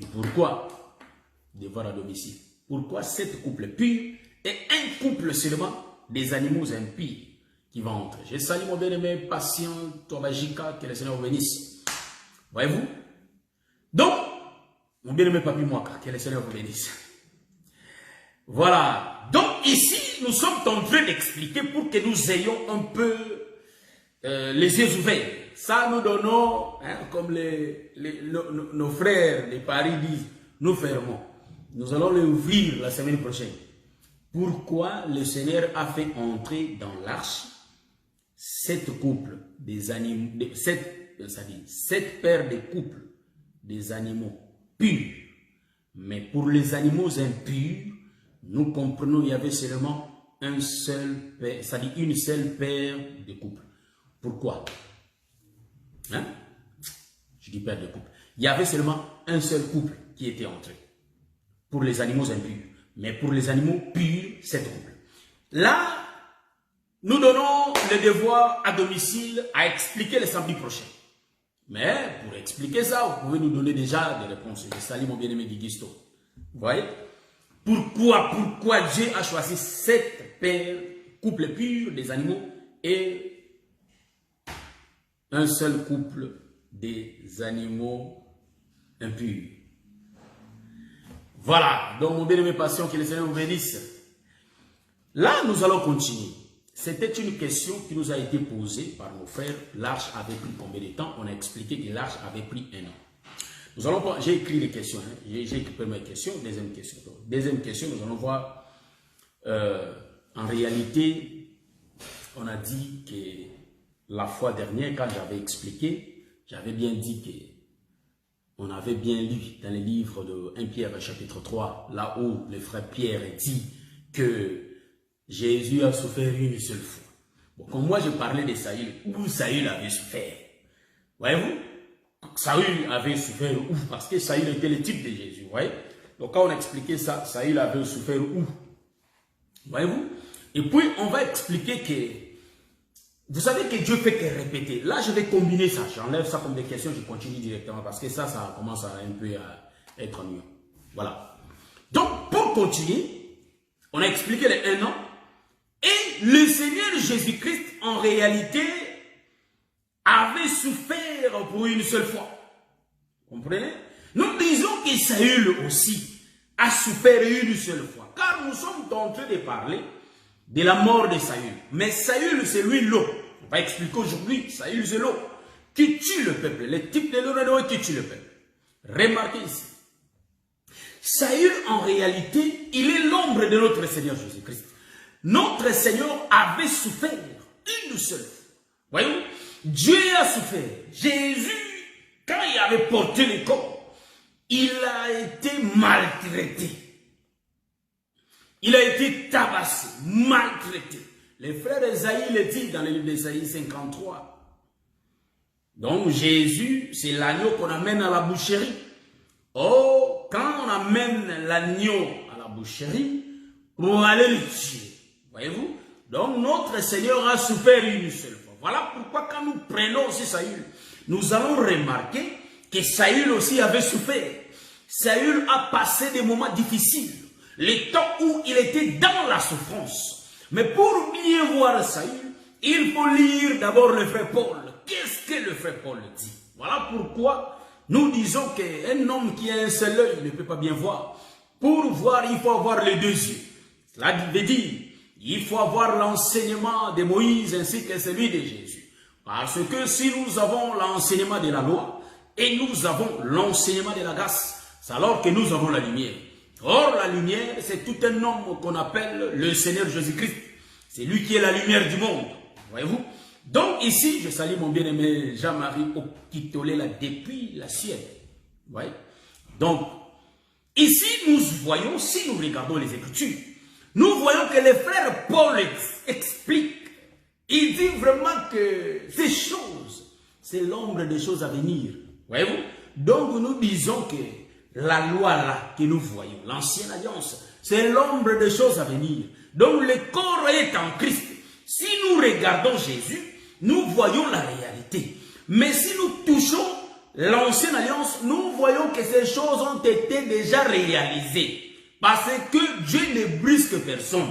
Et pourquoi devoir à domicile? Pourquoi 7 couples purs et un couple seulement des animaux impies qui vont entrer? Je salue mon bien-aimé patient, Tobajika, que le Seigneur vous bénisse. Voyez-vous? Donc, mon bien-aimé Papi Mwaka, que le Seigneur vous bénisse. Voilà. Donc ici, nous sommes en train d'expliquer pour que nous ayons un peu les yeux ouverts. Ça, nous donnons, hein, comme nos frères de Paris disent, nous fermons. Nous allons l'ouvrir la semaine prochaine. Pourquoi le Seigneur a fait entrer dans l'arche 7 couples des animaux, 7 paires de couples des animaux purs. Mais pour les animaux impurs, nous comprenons qu'il y avait seulement une seule paire de couples. Pourquoi? Hein? Je dis paire de couples. Il y avait seulement un seul couple qui était entré. Pour les animaux impurs. Mais pour les animaux purs, 7 couples. Là, nous donnons le devoir à domicile à expliquer le samedi prochain. Mais pour expliquer ça, vous pouvez nous donner déjà des réponses. Je salue mon bien-aimé Guiguisto. Vous voyez? Pourquoi Dieu a choisi 7 paires, couples purs des animaux et un seul couple des animaux impurs? Voilà, donc mon bien-aimé patient, que le Seigneur vous bénisse. Là, nous allons continuer. C'était une question qui nous a été posée par nos frères. L'arche avait pris combien de temps? On a expliqué que l'arche avait pris 1 an. J'ai écrit les questions. Hein. J'ai écrit première question, deuxième question. Donc, deuxième question, nous allons voir. En réalité, on a dit que la fois dernière, quand j'avais expliqué, j'avais bien dit que on avait bien lu dans le livre de 1 Pierre chapitre 3, là où le frère Pierre dit que Jésus a souffert une seule fois. Bon, comme moi je parlais de Saül, où Saül avait souffert. Voyez-vous? Saül avait souffert où? Parce que Saül était le type de Jésus. Voyez? Donc quand on a expliqué ça, Saül avait souffert où? Voyez-vous? Et puis on va expliquer que, vous savez que Dieu fait que répéter. Là je vais combiner ça, j'enlève ça comme des questions, je continue directement parce que ça commence à un peu à être mieux. Voilà. Donc pour continuer, on a expliqué les 1 an. Et le Seigneur Jésus-Christ en réalité avait souffert pour une seule fois. Vous comprenez? Nous disons que Saül aussi a souffert une seule fois. Car nous sommes en train de parler de la mort de Saül. Mais Saül, c'est lui l'eau. On va expliquer aujourd'hui, Saül, c'est l'eau qui tue le peuple. Le type de l'eau qui tue le peuple. Remarquez ici. Saül, en réalité, il est l'ombre de notre Seigneur Jésus-Christ. Notre Seigneur avait souffert une seule fois. Voyez-vous? Dieu a souffert. Jésus, quand il avait porté le corps, il a été maltraité. Il a été tabassé, maltraité. Les frères Esaïe le disent dans le livre d'Esaïe 53. Donc Jésus, c'est l'agneau qu'on amène à la boucherie. Oh, quand on amène l'agneau à la boucherie, pour aller le tuer. Voyez-vous? Donc notre Seigneur a souffert une seule fois. Voilà pourquoi quand nous prenons aussi Saül, nous allons remarquer que Saül aussi avait souffert. Saül a passé des moments difficiles. Les temps où il était dans la souffrance. Mais pour bien voir Saül, il faut lire d'abord le frère Paul. Qu'est-ce que le frère Paul dit? Voilà pourquoi nous disons qu'un homme qui a un seul œil ne peut pas bien voir. Pour voir, il faut avoir les 2 yeux. Cela veut dire, il faut avoir l'enseignement de Moïse ainsi que celui de Jésus. Parce que si nous avons l'enseignement de la loi et nous avons l'enseignement de la grâce, c'est alors que nous avons la lumière. Or, la lumière, c'est tout un homme qu'on appelle le Seigneur Jésus-Christ. C'est lui qui est la lumière du monde. Voyez-vous? Donc ici, je salue mon bien-aimé Jean-Marie Okitolé là depuis la Suède. Voyez? Donc, ici, nous voyons, si nous regardons les Écritures, nous voyons que le frère Paul explique. Il dit vraiment que ces choses, c'est l'ombre des choses à venir. Voyez-vous? Donc nous disons que la loi là que nous voyons, l'ancienne alliance, c'est l'ombre des choses à venir. Donc le corps est en Christ. Si nous regardons Jésus, nous voyons la réalité. Mais si nous touchons l'ancienne alliance, nous voyons que ces choses ont été déjà réalisées. Parce que Dieu ne brusque personne.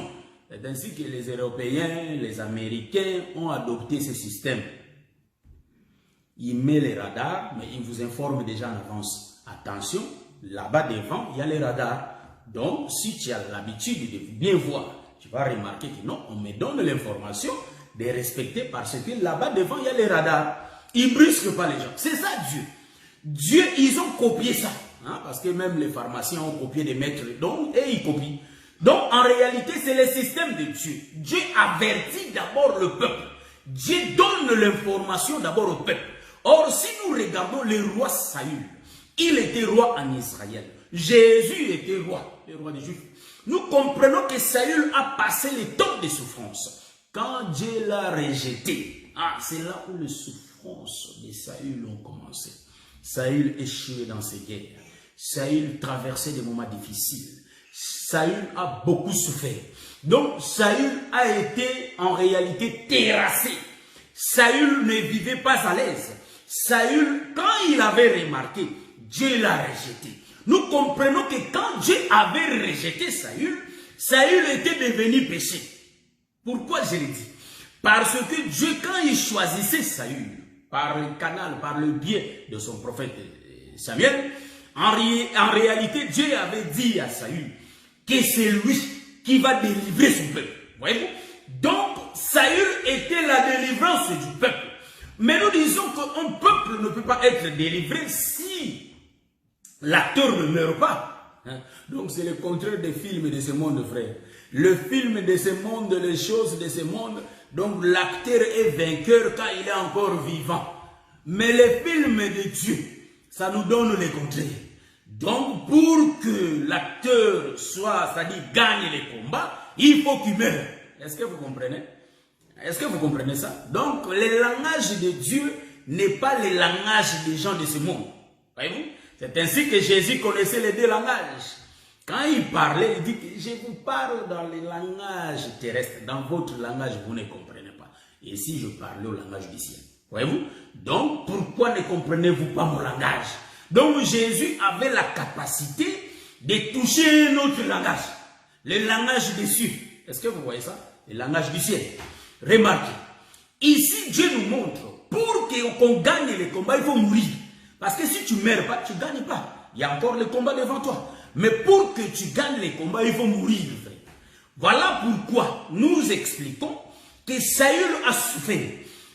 C'est ainsi que les Européens, les Américains ont adopté ce système. Il met les radars, mais il vous informe déjà en avance. Attention, là-bas devant, il y a les radars. Donc, si tu as l'habitude de bien voir, tu vas remarquer que non, on me donne l'information de respecter parce que là-bas devant, il y a les radars. Ils ne brusquent pas les gens. C'est ça Dieu. Dieu, ils ont copié ça. Hein, parce que même les pharmaciens ont copié des maîtres. Donc, et ils copient. Donc, en réalité, c'est le système de Dieu. Dieu avertit d'abord le peuple. Dieu donne l'information d'abord au peuple. Or, si nous regardons le roi Saül, il était roi en Israël. Jésus était roi, le roi des Juifs. Nous comprenons que Saül a passé les temps de souffrance. Quand Dieu l'a rejeté, c'est là où les souffrances de Saül ont commencé. Saül échouait dans ses guerres. Saül traversait des moments difficiles. Saül a beaucoup souffert. Donc, Saül a été en réalité terrassé. Saül ne vivait pas à l'aise. Saül, quand il avait remarqué, Dieu l'a rejeté. Nous comprenons que quand Dieu avait rejeté Saül, Saül était devenu péché. Pourquoi je le dis? Parce que Dieu, quand il choisissait Saül, par le canal, par le biais de son prophète Samuel, en réalité, Dieu avait dit à Saül que c'est lui qui va délivrer son peuple. Voyez-vous? Donc, Saül était la délivrance du peuple. Mais nous disons qu'un peuple ne peut pas être délivré si l'acteur ne meurt pas. Donc, c'est le contraire des films de ce monde, frère. Le film de ce monde, les choses de ce monde, donc l'acteur est vainqueur quand il est encore vivant. Mais les films de Dieu, ça nous donne le contraire. Donc, pour que l'acteur soit, c'est-à-dire gagne les combats, il faut qu'il meure. Est-ce que vous comprenez? Est-ce que vous comprenez ça? Donc, le langage de Dieu n'est pas le langage des gens de ce monde. Voyez-vous? C'est ainsi que Jésus connaissait les deux langages. Quand il parlait, il dit que je vous parle dans le langage terrestre. Dans votre langage, vous ne comprenez pas. Et si je parlais au langage du ciel. Voyez-vous? Donc, pourquoi ne comprenez-vous pas mon langage? Donc, Jésus avait la capacité de toucher un autre langage. Le langage des cieux. Est-ce que vous voyez ça? Le langage du ciel. Remarquez. Ici, Dieu nous montre, pour qu'on gagne les combats, il faut mourir. Parce que si tu ne meurs pas, tu ne gagnes pas. Il y a encore le combat devant toi. Mais pour que tu gagnes les combats, il faut mourir. Voilà pourquoi nous expliquons que Saül a souffert.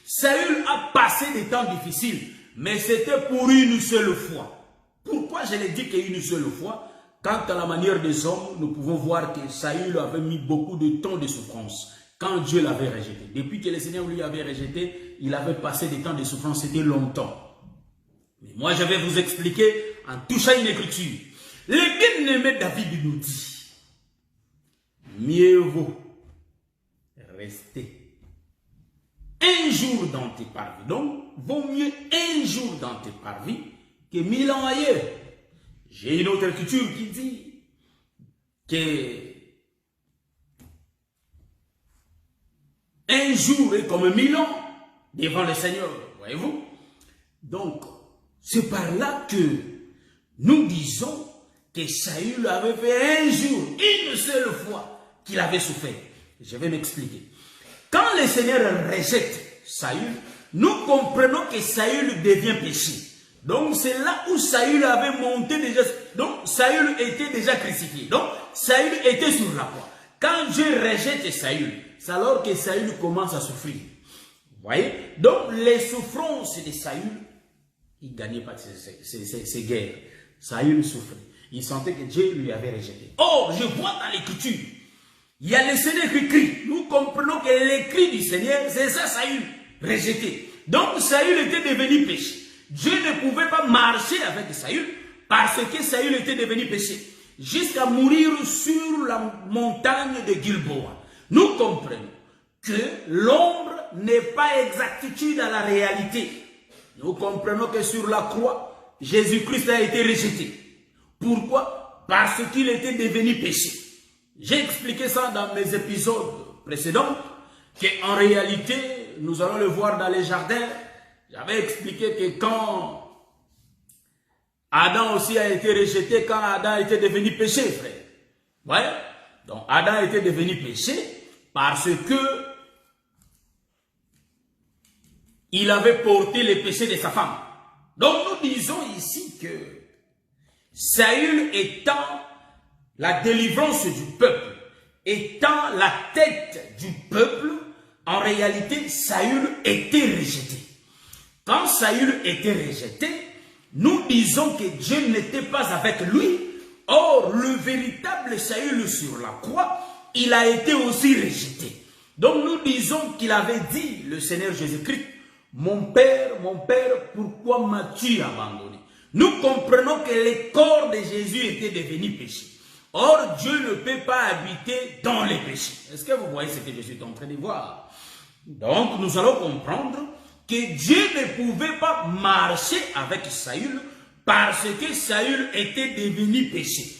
Saül a passé des temps difficiles, mais c'était pour une seule fois. Pourquoi je l'ai dit qu'une seule fois? Quant à la manière des hommes, nous pouvons voir que Saül avait mis beaucoup de temps de souffrance quand Dieu l'avait rejeté. Depuis que le Seigneur lui avait rejeté, il avait passé des temps de souffrance, c'était longtemps. Mais moi, je vais vous expliquer en touchant une écriture. Le bien-aimé David nous dit, mieux vaut rester un jour dans tes parvis. Donc, vaut mieux un jour dans tes parvis que 1000 ans ailleurs. J'ai une autre écriture qui dit que un jour est comme 1000 ans devant le Seigneur. Voyez-vous? Donc, c'est par là que nous disons que Saül avait fait un jour, une seule fois, qu'il avait souffert. Je vais m'expliquer. Quand le Seigneur rejette Saül, nous comprenons que Saül devient péché. Donc c'est là où Saül avait monté déjà. Donc Saül était déjà crucifié. Donc Saül était sur la croix. Quand Dieu rejette Saül, c'est alors que Saül commence à souffrir. Vous voyez? Donc les souffrances de Saül, il ne gagnait pas ces guerres. Saül souffrait. Il sentait que Dieu lui avait rejeté. Or, je vois dans l'écriture, il y a le Seigneur qui crie. Nous comprenons que l'écrit du Seigneur, c'est ça, Saül, rejeté. Donc, Saül était devenu péché. Dieu ne pouvait pas marcher avec Saül parce que Saül était devenu péché. Jusqu'à mourir sur la montagne de Gilboa. Nous comprenons que l'ombre n'est pas exactitude à la réalité. Nous comprenons que sur la croix, Jésus-Christ a été rejeté. Pourquoi? Parce qu'il était devenu péché. J'ai expliqué ça dans mes épisodes précédents, qu'en réalité, nous allons le voir dans les jardins. J'avais expliqué que quand Adam aussi a été rejeté, quand Adam était devenu péché, frère. Ouais? Donc Adam était devenu péché parce que il avait porté les péchés de sa femme. Donc nous disons ici que Saül étant la délivrance du peuple, étant la tête du peuple, en réalité, Saül était rejeté. Quand Saül était rejeté, nous disons que Dieu n'était pas avec lui. Or, le véritable Saül sur la croix, il a été aussi rejeté. Donc nous disons qu'il avait dit, le Seigneur Jésus-Christ, mon Père, pourquoi m'as-tu abandonné? Nous comprenons que le corps de Jésus était devenu péché. Or, Dieu ne peut pas habiter dans les péchés. Est-ce que vous voyez ce que je suis en train de voir? Donc, nous allons comprendre que Dieu ne pouvait pas marcher avec Saül parce que Saül était devenu péché.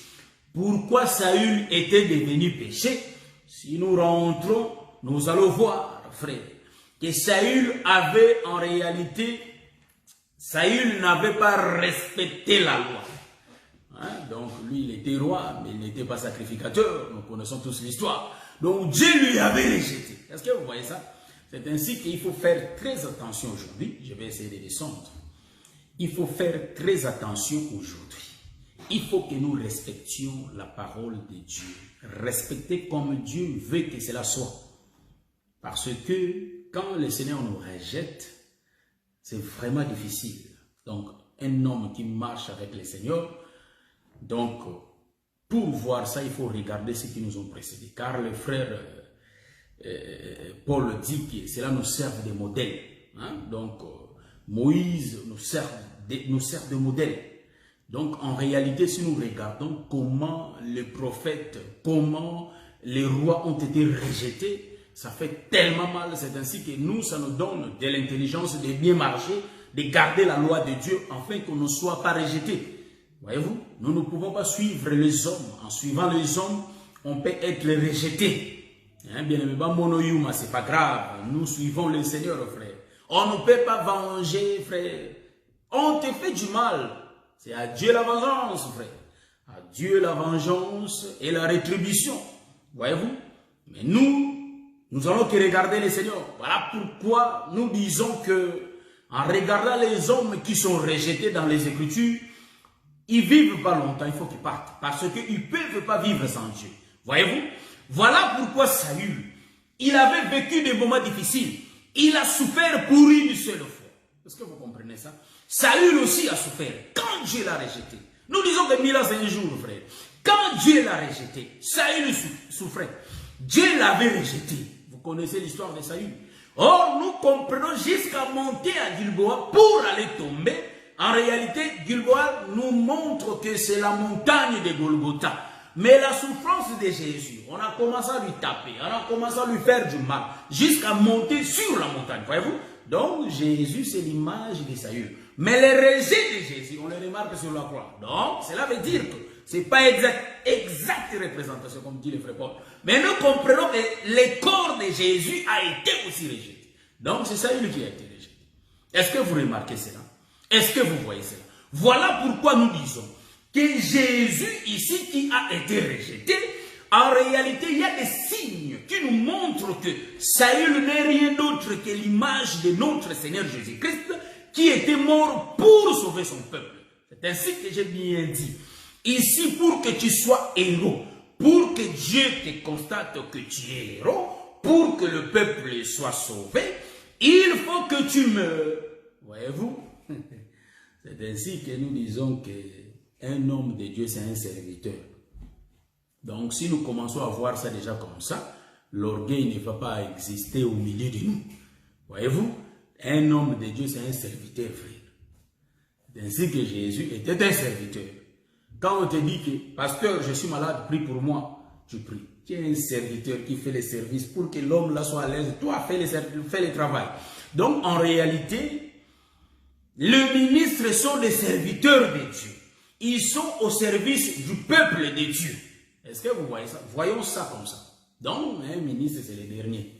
Pourquoi Saül était devenu péché? Si nous rentrons, nous allons voir, frère, que Saül avait en réalité, Saül n'avait pas respecté la loi. Hein? Donc lui, il était roi, mais il n'était pas sacrificateur. Nous connaissons tous l'histoire. Donc Dieu lui avait rejeté. Est-ce que vous voyez ça? C'est ainsi qu'il faut faire très attention aujourd'hui. Je vais essayer de descendre. Il faut faire très attention aujourd'hui. Il faut que nous respections la parole de Dieu. Respecter comme Dieu veut que cela soit. Parce que quand le Seigneur nous rejette, c'est vraiment difficile. Donc, un homme qui marche avec le Seigneur, donc, pour voir ça, il faut regarder ce qui nous ont précédés. Car le frère Paul dit que cela nous sert de modèle. Hein? Donc, Moïse nous sert de modèle. Donc, en réalité, si nous regardons comment les prophètes, comment les rois ont été rejetés, ça fait tellement mal. C'est ainsi que nous, ça nous donne de l'intelligence de bien marcher, de garder la loi de Dieu, afin qu'on ne soit pas rejeté. Voyez-vous, nous ne pouvons pas suivre les hommes. En suivant les hommes, on peut être rejeté. Hein, bien aimé, c'est pas grave. Nous suivons le Seigneur, frère. On ne peut pas venger, frère. On te fait du mal. C'est à Dieu la vengeance, frère. À Dieu la vengeance et la rétribution. Voyez-vous? Mais nous allons que regarder le Seigneur. Voilà pourquoi nous disons que, en regardant les hommes qui sont rejetés dans les Écritures, ils ne vivent pas longtemps, il faut qu'ils partent. Parce qu'ils ne peuvent pas vivre sans Dieu. Voyez-vous? Voilà pourquoi Saül, il avait vécu des moments difficiles. Il a souffert pour une seule fois. Est-ce que vous comprenez ça? Saül aussi a souffert quand Dieu l'a rejeté. Nous disons que 1000 ans, c'est un jour, frère. Quand Dieu l'a rejeté, Saül souffrait. Dieu l'avait rejeté. Vous connaissez l'histoire de Saül. Or, nous comprenons jusqu'à monter à Gilboa pour aller tomber. En réalité, Gilboa nous montre que c'est la montagne de Golgotha. Mais la souffrance de Jésus, on a commencé à lui taper, on a commencé à lui faire du mal, jusqu'à monter sur la montagne, voyez-vous? Donc, Jésus, c'est l'image de Saül. Mais le rejet de Jésus, on le remarque sur la croix. Donc, cela veut dire que ce n'est pas exacte représentation, comme dit le frère Paul. Mais nous comprenons que le corps de Jésus a été aussi rejeté. Donc, c'est Saül qui a été rejeté. Est-ce que vous remarquez cela? Est-ce que vous voyez cela? Voilà pourquoi nous disons que Jésus, ici, qui a été rejeté, en réalité, il y a des signes qui nous montrent que Saül n'est rien d'autre que l'image de notre Seigneur Jésus-Christ qui était mort pour sauver son peuple. C'est ainsi que j'ai bien dit. Ici, pour que tu sois héros, pour que Dieu te constate que tu es héros, pour que le peuple soit sauvé, il faut que tu meurs. Voyez-vous? C'est ainsi que nous disons qu'un homme de Dieu, c'est un serviteur. Donc, si nous commençons à voir ça déjà comme ça, l'orgueil ne va pas exister au milieu de nous. Voyez-vous? Un homme de Dieu, c'est un serviteur, frère. C'est ainsi que Jésus était un serviteur. Quand on te dit que, pasteur, je suis malade, prie pour moi, tu pries. Tu es un serviteur qui fait les services pour que l'homme là soit à l'aise. Toi, fais le travail. Donc, en réalité, les ministres sont des serviteurs de Dieu. Ils sont au service du peuple de Dieu. Est-ce que vous voyez ça? Voyons ça comme ça. Donc, un ministre, c'est le dernier.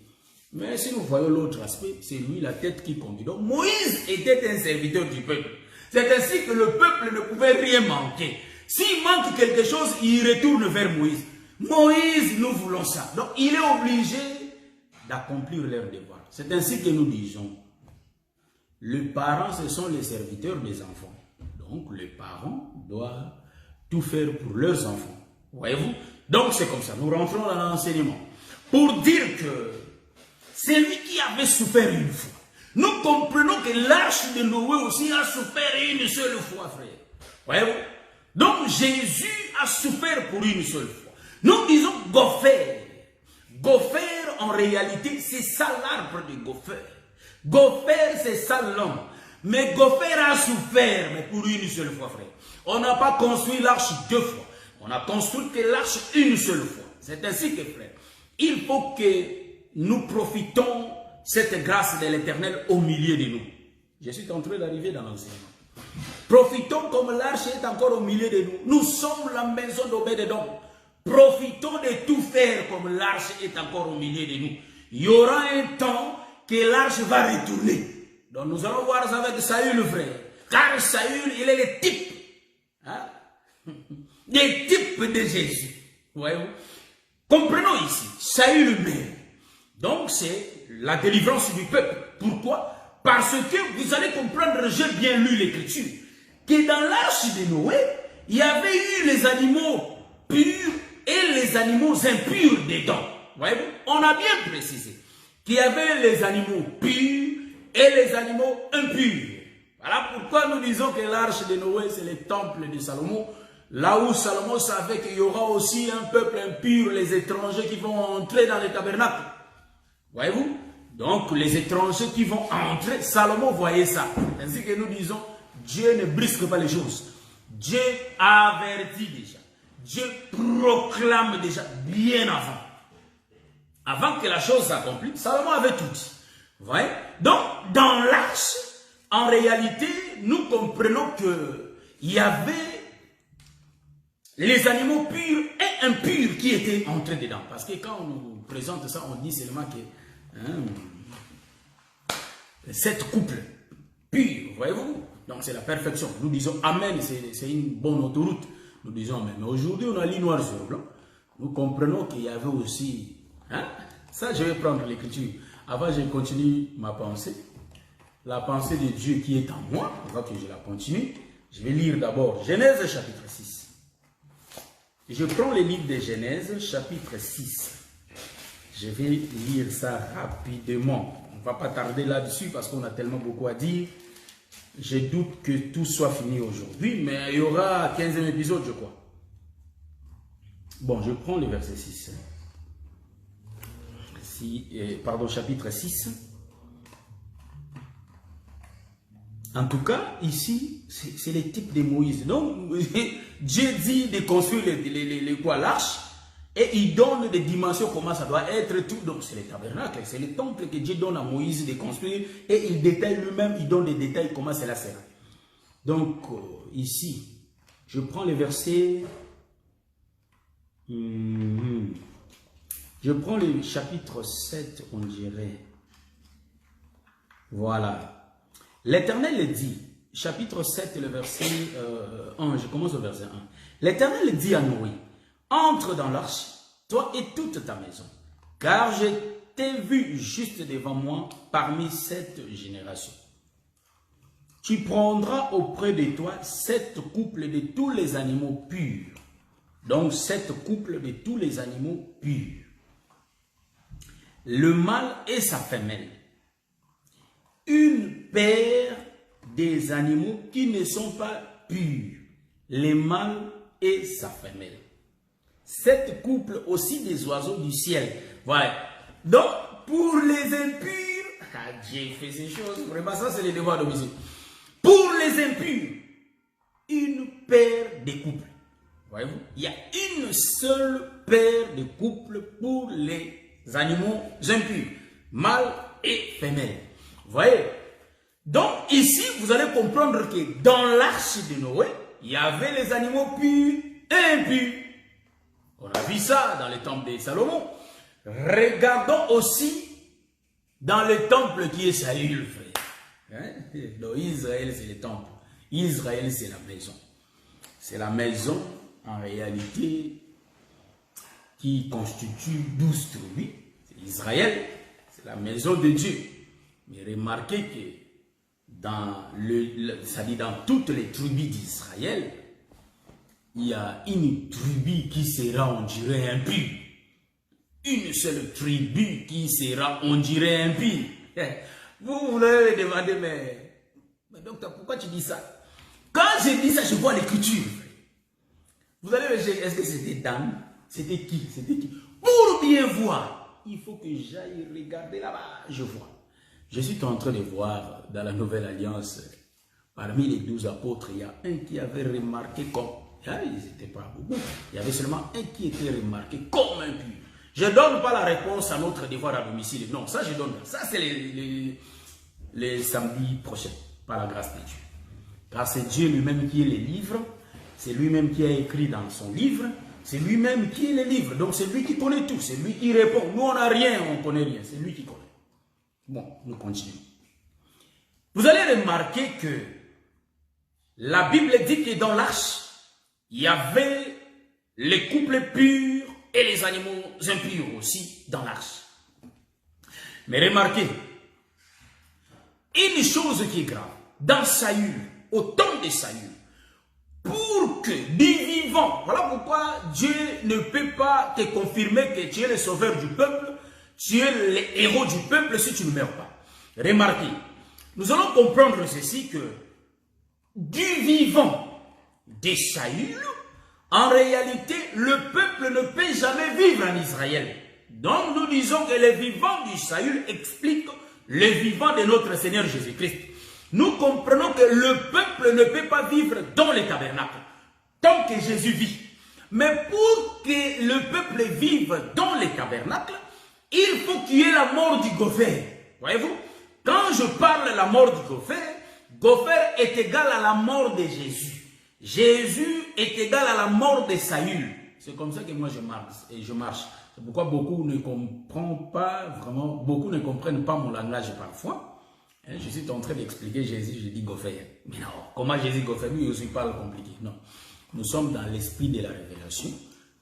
Mais si nous voyons l'autre aspect, c'est lui la tête qui conduit. Donc, Moïse était un serviteur du peuple. C'est ainsi que le peuple ne pouvait rien manquer. S'il manque quelque chose, il retourne vers Moïse. Moïse, nous voulons ça. Donc, il est obligé d'accomplir leur devoir. C'est ainsi que nous disons, les parents, ce sont les serviteurs des enfants. Donc, les parents doivent tout faire pour leurs enfants. Voyez-vous? Donc, c'est comme ça. Nous rentrons dans l'enseignement. Pour dire que c'est lui qui avait souffert une fois. Nous comprenons que l'arche de Noé aussi a souffert une seule fois, frère. Voyez-vous? Donc, Jésus a souffert pour une seule fois. Nous disons Gopher. Gopher, en réalité, c'est ça l'arbre de Gopher. Gopher, c'est ça l'homme. Mais Gopher a souffert, mais pour une seule fois, frère. On n'a pas construit l'arche deux fois. On a construit que l'arche une seule fois. C'est ainsi que, frère, il faut que nous profitons cette grâce de l'Éternel au milieu de nous. Je suis en train d'arriver dans l'enseignement. Profitons comme l'arche est encore au milieu de nous. Nous sommes la maison d'Obed-Edom. Profitons de tout faire comme l'arche est encore au milieu de nous. Il y aura un temps que l'arche va retourner. Donc nous allons voir ça avec Saül, frère. Car Saül, il est le type. Hein? Des types de Jésus. Voyez-vous? Comprenons ici. Saül meurt. Donc c'est la délivrance du peuple. Pourquoi? Parce que vous allez comprendre, j'ai bien lu l'Écriture, que dans l'arche de Noé, il y avait eu les animaux purs et les animaux impurs dedans. Voyez-vous? On a bien précisé qu'il y avait les animaux purs et les animaux impurs. Voilà pourquoi nous disons que l'arche de Noé, c'est le temple de Salomon. Là où Salomon savait qu'il y aura aussi un peuple impur, les étrangers qui vont entrer dans le tabernacle. Voyez-vous? Donc les étrangers qui vont entrer, Salomon voyait ça. Ainsi que nous disons, Dieu ne brisque pas les choses. Dieu avertit déjà. Dieu proclame déjà bien avant. Avant que la chose s'accomplisse, Salomon avait tout dit. Vous voyez? Donc, dans l'arche, en réalité, nous comprenons qu'il y avait les animaux purs et impurs qui étaient entrés dedans. Parce que quand on nous présente ça, on dit seulement que 7 couples purs, voyez-vous. Donc c'est la perfection. Nous disons Amen, c'est une bonne autoroute. Nous disons Amen. Mais aujourd'hui, on a lu noir sur blanc. Nous comprenons qu'il y avait aussi... Ça, je vais prendre l'écriture. Avant, je continue ma pensée. La pensée de Dieu qui est en moi. Avant que je la continue, je vais lire d'abord Genèse chapitre 6. Je prends le livre de Genèse chapitre 6. Je vais lire ça rapidement. On ne va pas tarder là-dessus parce qu'on a tellement beaucoup à dire. Je doute que tout soit fini aujourd'hui, mais il y aura 15e épisode, je crois. Bon, je prends le verset 6. Chapitre 6. En tout cas, ici, c'est le type de Moïse. Donc, Dieu dit de construire l'arche et il donne des dimensions, comment ça doit être. Tout. Donc, c'est le tabernacle, c'est le temple que Dieu donne à Moïse de construire et il détaille lui-même, il donne des détails comment cela sera. Donc, ici, je prends le verset... Je prends le chapitre 7, on dirait. Voilà. L'Éternel dit, chapitre 7, le verset 1, je commence au verset 1. L'Éternel dit à Noé, entre dans l'arche, toi et toute ta maison, car je t'ai vu juste devant moi parmi cette génération. Tu prendras auprès de toi 7 couples de tous les animaux purs. Donc 7 couples de tous les animaux purs. Le mâle et sa femelle. Une paire des animaux qui ne sont pas purs. Les mâles et sa femelle. 7 couples aussi des oiseaux du ciel. Voilà. Donc, pour les impurs, Dieu fait ces choses. Vraiment, ça, c'est les devoirs domicile. Pour les impurs, une paire de couples. Voyez-vous, il y a une seule paire de couples pour les animaux impurs, mâles et femelles. Vous voyez? Donc ici, vous allez comprendre que dans l'arche de Noé, il y avait les animaux purs et impurs. On a vu ça dans le temple de Salomon. Regardons aussi dans le temple qui est Saül, frère. Donc Israël, c'est le temple. Israël, c'est la maison. C'est la maison, en réalité, qui constitue 12 tribus. C'est Israël, c'est la maison de Dieu. Mais remarquez que dans toutes les tribus d'Israël, il y a une tribu qui sera, on dirait, impure. Une seule tribu qui sera, on dirait, impure. Vous voulez me demander, mais docteur, pourquoi tu dis ça? Quand je dis ça, je vois l'écriture. Vous allez me dire, est-ce que c'était Dan? C'était qui? C'était qui? Pour bien voir, il faut que j'aille regarder là-bas. Je vois. Je suis en train de voir dans la Nouvelle Alliance, parmi les 12 apôtres, il y a un qui avait remarqué comme... Ils n'étaient pas beaucoup. Il y avait seulement un qui était remarqué comme impur. Je ne donne pas la réponse à notre devoir à domicile. Non, ça je donne. Ça c'est les samedis prochains, par la grâce de Dieu. Car c'est Dieu lui-même qui est le livre. C'est lui-même qui a écrit dans son livre. C'est lui-même qui est le livre. Donc c'est lui qui connaît tout. C'est lui qui répond. Nous on n'a rien, on ne connaît rien. C'est lui qui connaît. Bon, nous continuons. Vous allez remarquer que la Bible dit que dans l'arche, il y avait les couples purs et les animaux impurs aussi dans l'arche. Mais remarquez, une chose qui est grave, dans Saül, au temps de Saül, pour que du vivant, voilà pourquoi Dieu ne peut pas te confirmer que tu es le sauveur du peuple, tu es le héros du peuple si tu ne meurs pas. Remarquez, nous allons comprendre ceci que du vivant de Saül, en réalité, le peuple ne peut jamais vivre en Israël. Donc nous disons que le vivant du Saül explique le vivant de notre Seigneur Jésus-Christ. Nous comprenons que le peuple ne peut pas vivre dans les tabernacles tant que Jésus vit. Mais pour que le peuple vive dans les tabernacles, il faut qu'il y ait la mort du Gopher. Voyez-vous, quand je parle de la mort du Gopher, Gopher est égal à la mort de Jésus. Jésus est égal à la mort de Saül. C'est comme ça que moi je marche. C'est pourquoi beaucoup ne comprennent pas vraiment, beaucoup ne comprennent pas mon langage parfois. Je suis en train d'expliquer Jésus, je dis Goffer. Mais non, comment Jésus Goffer? Lui aussi parle compliqué. Non. Nous sommes dans l'esprit de la révélation.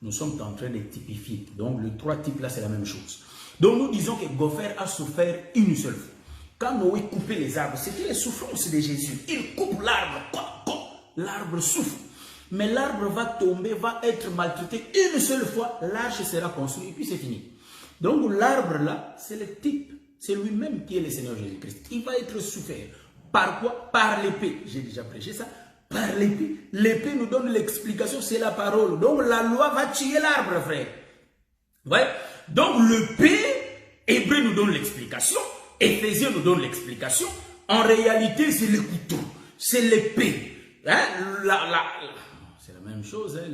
Nous sommes en train de typifier. Donc, les trois types là, c'est la même chose. Donc, nous disons que Goffer a souffert une seule fois. Quand Noé coupait les arbres, c'était les souffrances de Jésus. Il coupe l'arbre. L'arbre souffre. Mais l'arbre va tomber, va être maltraité une seule fois. L'arche sera construite et puis c'est fini. Donc, l'arbre là, c'est le type. C'est lui-même qui est le Seigneur Jésus-Christ. Il va être souffert. Par quoi? Par l'épée. J'ai déjà prêché ça. Par l'épée. L'épée nous donne l'explication, c'est la parole. Donc la loi va tuer l'arbre, frère. Ouais. Donc l'épée, Hébreu nous donne l'explication. Éphésiens nous donne l'explication. En réalité, c'est le couteau. C'est l'épée. Hein? C'est la même chose. Hein?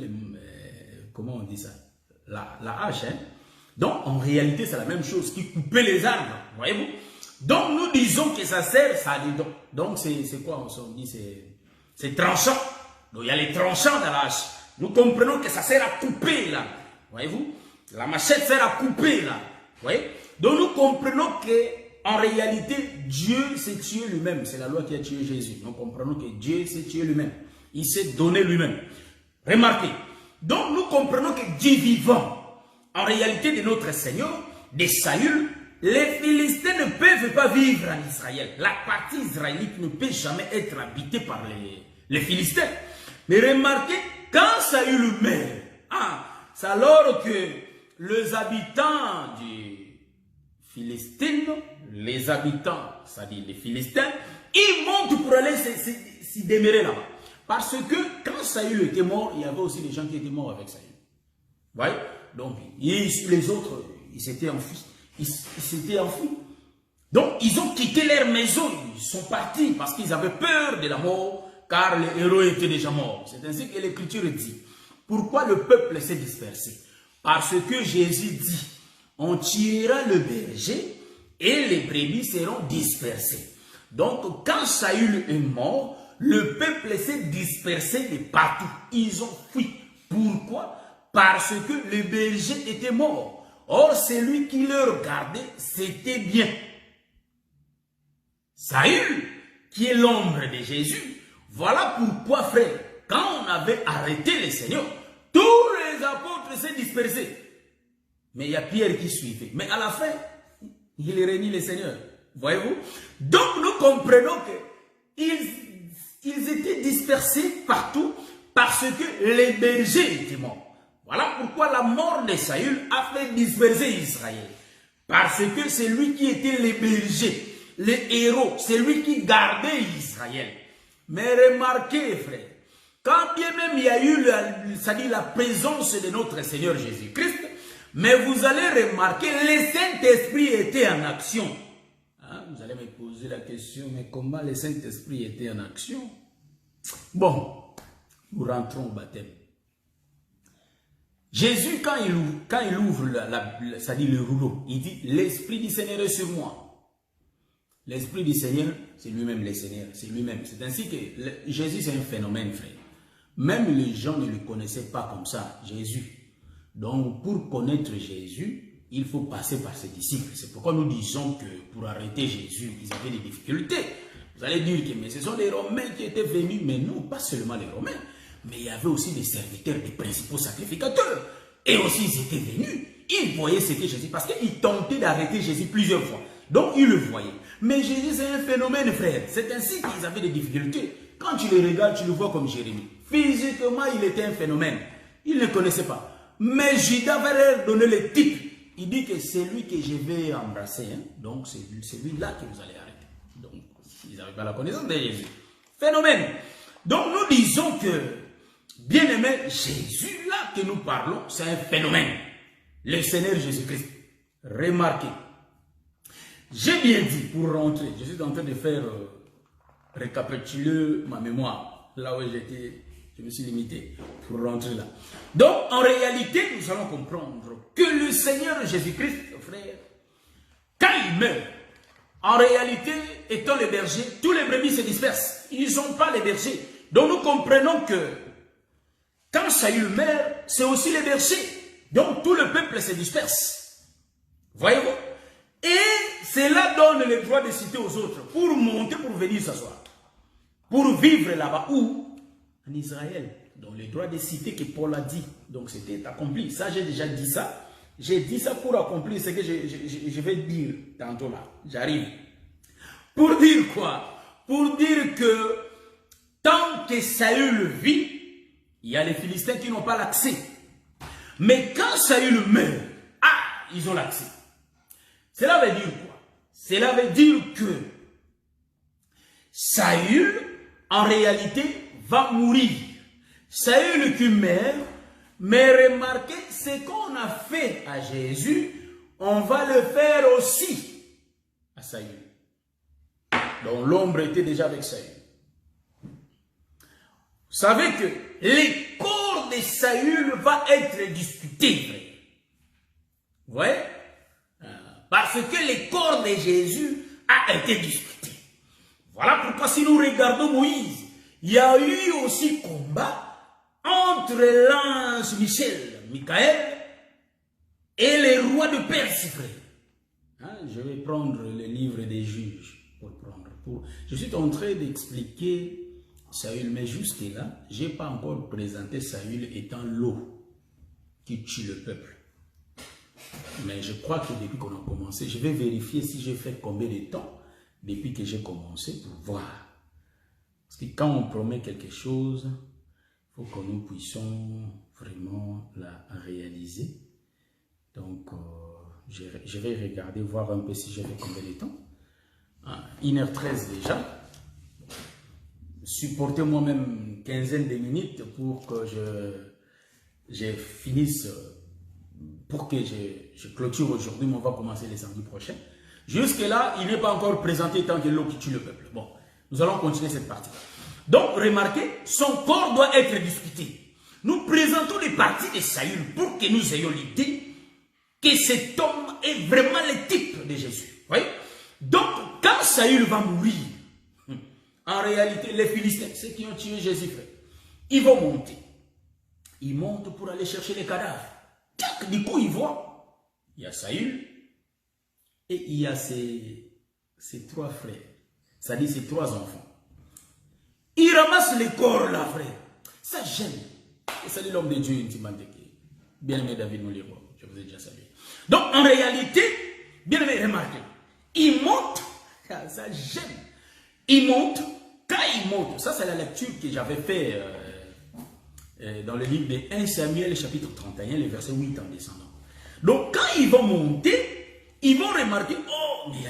Comment on dit ça? La hache. Hein? Donc, en réalité, c'est la même chose qui coupait les arbres. Voyez-vous? Donc, nous disons que ça sert, ça dit donc. Donc, c'est quoi? On dit c'est tranchant. Donc, il y a les tranchants dans la hache. Nous comprenons que ça sert à couper, là. Voyez-vous? La machette sert à couper, là. Voyez? Donc, nous comprenons que en réalité, Dieu s'est tué lui-même. C'est la loi qui a tué Jésus. Nous comprenons que Dieu s'est tué lui-même. Il s'est donné lui-même. Remarquez. Donc, nous comprenons que Dieu vivant, en réalité de notre Seigneur, de Saül, les Philistins ne peuvent pas vivre en Israël. La partie israélite ne peut jamais être habitée par les Philistins. Mais remarquez, quand Saül meurt, c'est alors que les habitants du Philistin, les habitants, c'est-à-dire les Philistins, ils montent pour aller s'y demeurer là-bas. Parce que quand Saül était mort, il y avait aussi des gens qui étaient morts avec Saül. Vous voyez? Donc, les autres, ils s'étaient enfuis. Ils s'étaient enfuis. Donc, ils ont quitté leur maison. Ils sont partis parce qu'ils avaient peur de la mort, car les héros étaient déjà morts. C'est ainsi que l'Écriture dit. Pourquoi le peuple s'est dispersé? Parce que Jésus dit, on tuera le berger et les brebis seront dispersées. Donc, quand Saül est mort, le peuple s'est dispersé de partout. Ils ont fui. Pourquoi? Parce que le berger était mort. Or, celui qui le regardait, c'était bien Saül, qui est l'ombre de Jésus. Voilà pourquoi, frère, quand on avait arrêté le Seigneur, tous les apôtres s'est dispersés. Mais il y a Pierre qui suivait. Mais à la fin, il réunit le Seigneur. Voyez-vous? Donc, nous comprenons qu'ils étaient dispersés partout parce que les bergers étaient morts. Voilà pourquoi la mort de Saül a fait disperser Israël. Parce que c'est lui qui était le berger, le héros, c'est lui qui gardait Israël. Mais remarquez, frère, quand bien même il y a eu la présence de notre Seigneur Jésus-Christ, mais vous allez remarquer, le Saint-Esprit était en action. Hein? Vous allez me poser la question, mais comment le Saint-Esprit était en action? Bon, nous rentrons au baptême. Jésus, quand il ouvre le rouleau, il dit, l'Esprit du Seigneur est sur moi. L'Esprit du Seigneur, c'est lui-même le Seigneur, c'est lui-même. C'est ainsi que Jésus, c'est un phénomène, frère. Même les gens ne le connaissaient pas comme ça, Jésus. Donc, pour connaître Jésus, il faut passer par ses disciples. C'est pourquoi nous disons que pour arrêter Jésus, ils avaient des difficultés. Vous allez dire que mais ce sont les Romains qui étaient venus, mais non, pas seulement les Romains. Mais il y avait aussi des serviteurs, des principaux sacrificateurs. Et aussi, ils étaient venus. Ils voyaient ce que Jésus, parce qu'ils tentaient d'arrêter Jésus plusieurs fois. Donc, ils le voyaient. Mais Jésus, c'est un phénomène, frère. C'est ainsi qu'ils avaient des difficultés. Quand tu le regardes, tu le vois comme Jérémie. Physiquement, il était un phénomène. Ils ne le connaissaient pas. Mais Judas va leur donner le type. Il dit que c'est lui que je vais embrasser. Hein. Donc, c'est celui-là que vous allez arrêter. Donc, ils n'avaient pas la connaissance de Jésus. Phénomène. Donc, nous disons que bien-aimé, Jésus, là que nous parlons, c'est un phénomène. Le Seigneur Jésus-Christ. Remarquez. J'ai bien dit, pour rentrer, je suis en train de faire récapituler ma mémoire. Là où j'étais, je me suis limité pour rentrer là. Donc, en réalité, nous allons comprendre que le Seigneur Jésus-Christ, frère, quand il meurt, en réalité, étant le berger, tous les brebis se dispersent. Ils n'ont pas les bergers. Donc nous comprenons que quand Saül meurt, c'est aussi les bergers. Donc tout le peuple se disperse. Voyez-vous? Et cela donne le droit de citer aux autres pour monter, pour venir s'asseoir. Pour vivre là-bas. Où? En Israël. Donc le droit de citer que Paul a dit. Donc c'était accompli. Ça, j'ai déjà dit ça. J'ai dit ça pour accomplir ce que je vais dire tantôt là. J'arrive. Pour dire quoi? Pour dire que tant que Saül vit, il y a les Philistins qui n'ont pas l'accès. Mais quand Saül meurt, ils ont l'accès. Cela veut dire quoi? Cela veut dire que Saül, en réalité, va mourir. Saül qui meurt, mais remarquez, ce qu'on a fait à Jésus, on va le faire aussi à Saül. Donc l'ombre était déjà avec Saül. Vous savez que les corps de Saül va être discutés. Vous voyez? Parce que le corps de Jésus a été discuté. Voilà pourquoi si nous regardons Moïse, il y a eu aussi combat entre l'ange Michael, et les rois de Perse, frère. Je vais prendre le livre des juges pour prendre. Je suis en train d'expliquer Saül, mais juste là, je n'ai pas encore présenté Saül étant l'eau qui tue le peuple. Mais je crois que depuis qu'on a commencé, je vais vérifier si j'ai fait combien de temps depuis que j'ai commencé pour voir. Parce que quand on promet quelque chose, il faut que nous puissions vraiment la réaliser. Donc, je vais regarder, voir un peu si j'ai fait combien de temps. 1h13 déjà. Supportez-moi même une quinzaine de minutes pour que je finisse, pour que je clôture aujourd'hui, mais on va commencer les samedis prochains. Jusque-là, il n'est pas encore présenté tant que l'eau qui tue le peuple. Bon, nous allons continuer cette partie. Donc, remarquez, son corps doit être discuté. Nous présentons les parties de Saül pour que nous ayons l'idée que cet homme est vraiment le type de Jésus. Voyez? Donc, quand Saül va mourir, en réalité, les Philistins, ceux qui ont tué Jésus, ils vont monter. Ils montent pour aller chercher les cadavres. Du coup, ils voient, il y a Saül et il y a ses trois frères, c'est-à-dire ses trois enfants. Ils ramassent les corps là, frère. Ça gêne. Et salut l'homme de Dieu, intimement. Bien-aimé David Mouliro, je vous ai déjà salué. Donc, en réalité, bien-aimé, remarquez, ils montent, ça gêne. Ils montent, quand ils montent, ça c'est la lecture que j'avais fait dans le livre de 1 Samuel, chapitre 31, le verset 8 en descendant. Donc, quand ils vont monter, ils vont remarquer, oh, mais il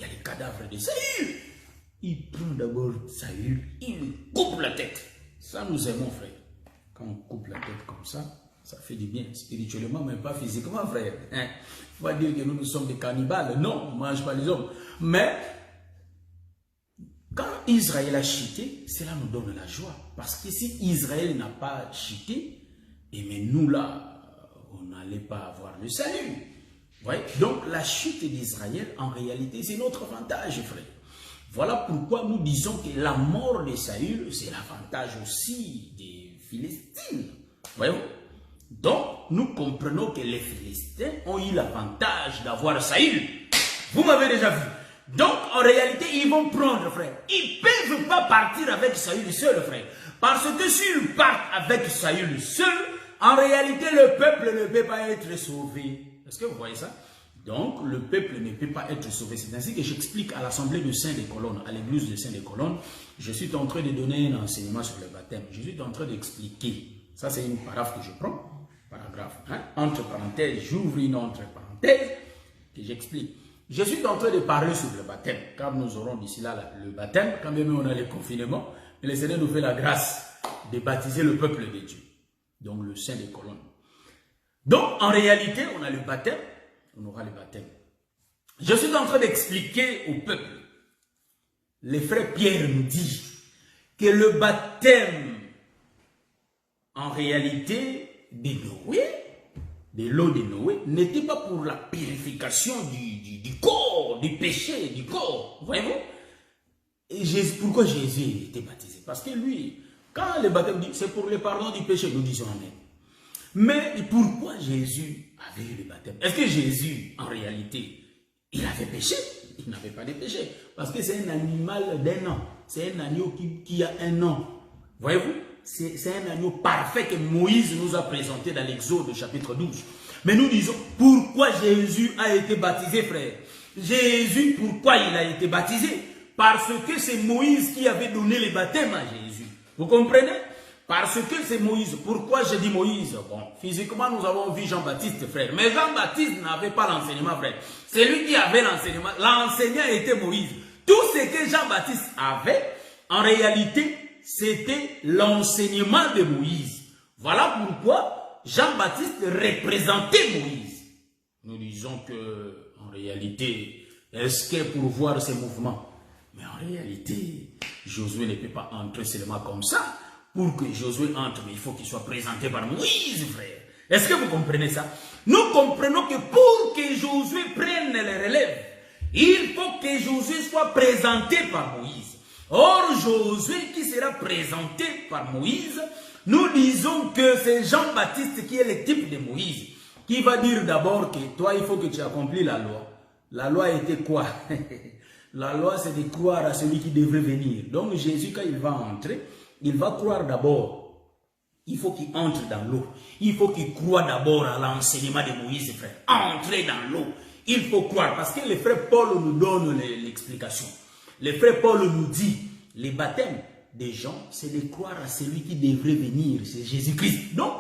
y a les cadavres de Saül. Il prend d'abord Saül, il lui coupe la tête. Ça nous aimons, frère. Quand on coupe la tête comme ça fait du bien, spirituellement, mais pas physiquement, frère. Il ne faut pas dire que nous sommes des cannibales. Non, on ne mange pas les hommes. Mais, quand Israël a chuté, cela nous donne la joie. Parce que si Israël n'a pas chuté, et mais nous là, on n'allait pas avoir le salut. Ouais? Donc, la chute d'Israël, en réalité, c'est notre avantage, frère. Voilà pourquoi nous disons que la mort de Saül, c'est l'avantage aussi des Philistines. Voyez-vous? Donc, nous comprenons que les Philistins ont eu l'avantage d'avoir Saül. Vous m'avez déjà vu. Donc, en réalité, ils vont prendre, frère. Ils ne peuvent pas partir avec Saül seul, frère. Parce que s'ils partent avec Saül seul, en réalité, le peuple ne peut pas être sauvé. Est-ce que vous voyez ça? Donc, le peuple ne peut pas être sauvé. C'est ainsi que j'explique à l'Assemblée de Saint-des-Colonnes, à l'église de Saint-des-Colonnes. Je suis en train de donner un enseignement sur le baptême. Je suis en train d'expliquer. Ça, c'est une paragraphe que je prends. Paragraphe. Hein? Entre parenthèses, j'ouvre une entre parenthèse que j'explique. Je suis en train de parler sur le baptême. Quand nous aurons d'ici là le baptême, quand même on a le confinement, le Seigneur nous fait la grâce de baptiser le peuple de Dieu. Donc, le Saint des colonnes. Donc, en réalité, on a le baptême. On aura le baptême. Je suis en train d'expliquer au peuple. Le frère Pierre nous dit que le baptême, en réalité, de Noé, de l'eau de Noé, n'était pas pour la purification du corps, du péché, du corps. Voyez-vous? Et pourquoi Jésus était baptisé? Parce que lui, Quand le baptême dit c'est pour le pardon du péché, nous disons Amen. Mais pourquoi Jésus avait eu le baptême? Est-ce que Jésus, en réalité, il avait péché? Il n'avait pas de péché. Parce que c'est un animal d'un an. C'est un agneau qui a un an. Voyez-vous? C'est un agneau parfait que Moïse nous a présenté dans l'Exode chapitre 12. Mais nous disons, pourquoi Jésus a été baptisé, frère? Jésus, pourquoi il a été baptisé? Parce que c'est Moïse qui avait donné le baptême à Jésus. Vous comprenez? Parce que c'est Moïse. Pourquoi je dis Moïse? Bon, physiquement, nous avons vu Jean-Baptiste, frère. Mais Jean-Baptiste n'avait pas l'enseignement, frère. C'est lui qui avait l'enseignement. L'enseignant était Moïse. Tout ce que Jean-Baptiste avait, en réalité, c'était l'enseignement de Moïse. Voilà pourquoi Jean-Baptiste représentait Moïse. Nous disons que, en réalité, est-ce que pour voir ces mouvements? Mais en réalité, Josué ne peut pas entrer seulement comme ça. Pour que Josué entre, il faut qu'il soit présenté par Moïse, frère. Est-ce que vous comprenez ça? Nous comprenons que pour que Josué prenne les relèves, il faut que Josué soit présenté par Moïse. Or, Josué qui sera présenté par Moïse, nous disons que c'est Jean-Baptiste qui est le type de Moïse, qui va dire d'abord que toi, il faut que tu accomplis la loi. La loi était quoi? La loi, c'est de croire à celui qui devrait venir. Donc, Jésus, quand il va entrer, il va croire d'abord. Il faut qu'il entre dans l'eau. Il faut qu'il croie d'abord à l'enseignement de Moïse, frère. Entrer dans l'eau. Il faut croire. Parce que le frère Paul nous donne l'explication. Le frère Paul nous dit, le baptême des gens, c'est de croire à celui qui devrait venir. C'est Jésus-Christ. Donc,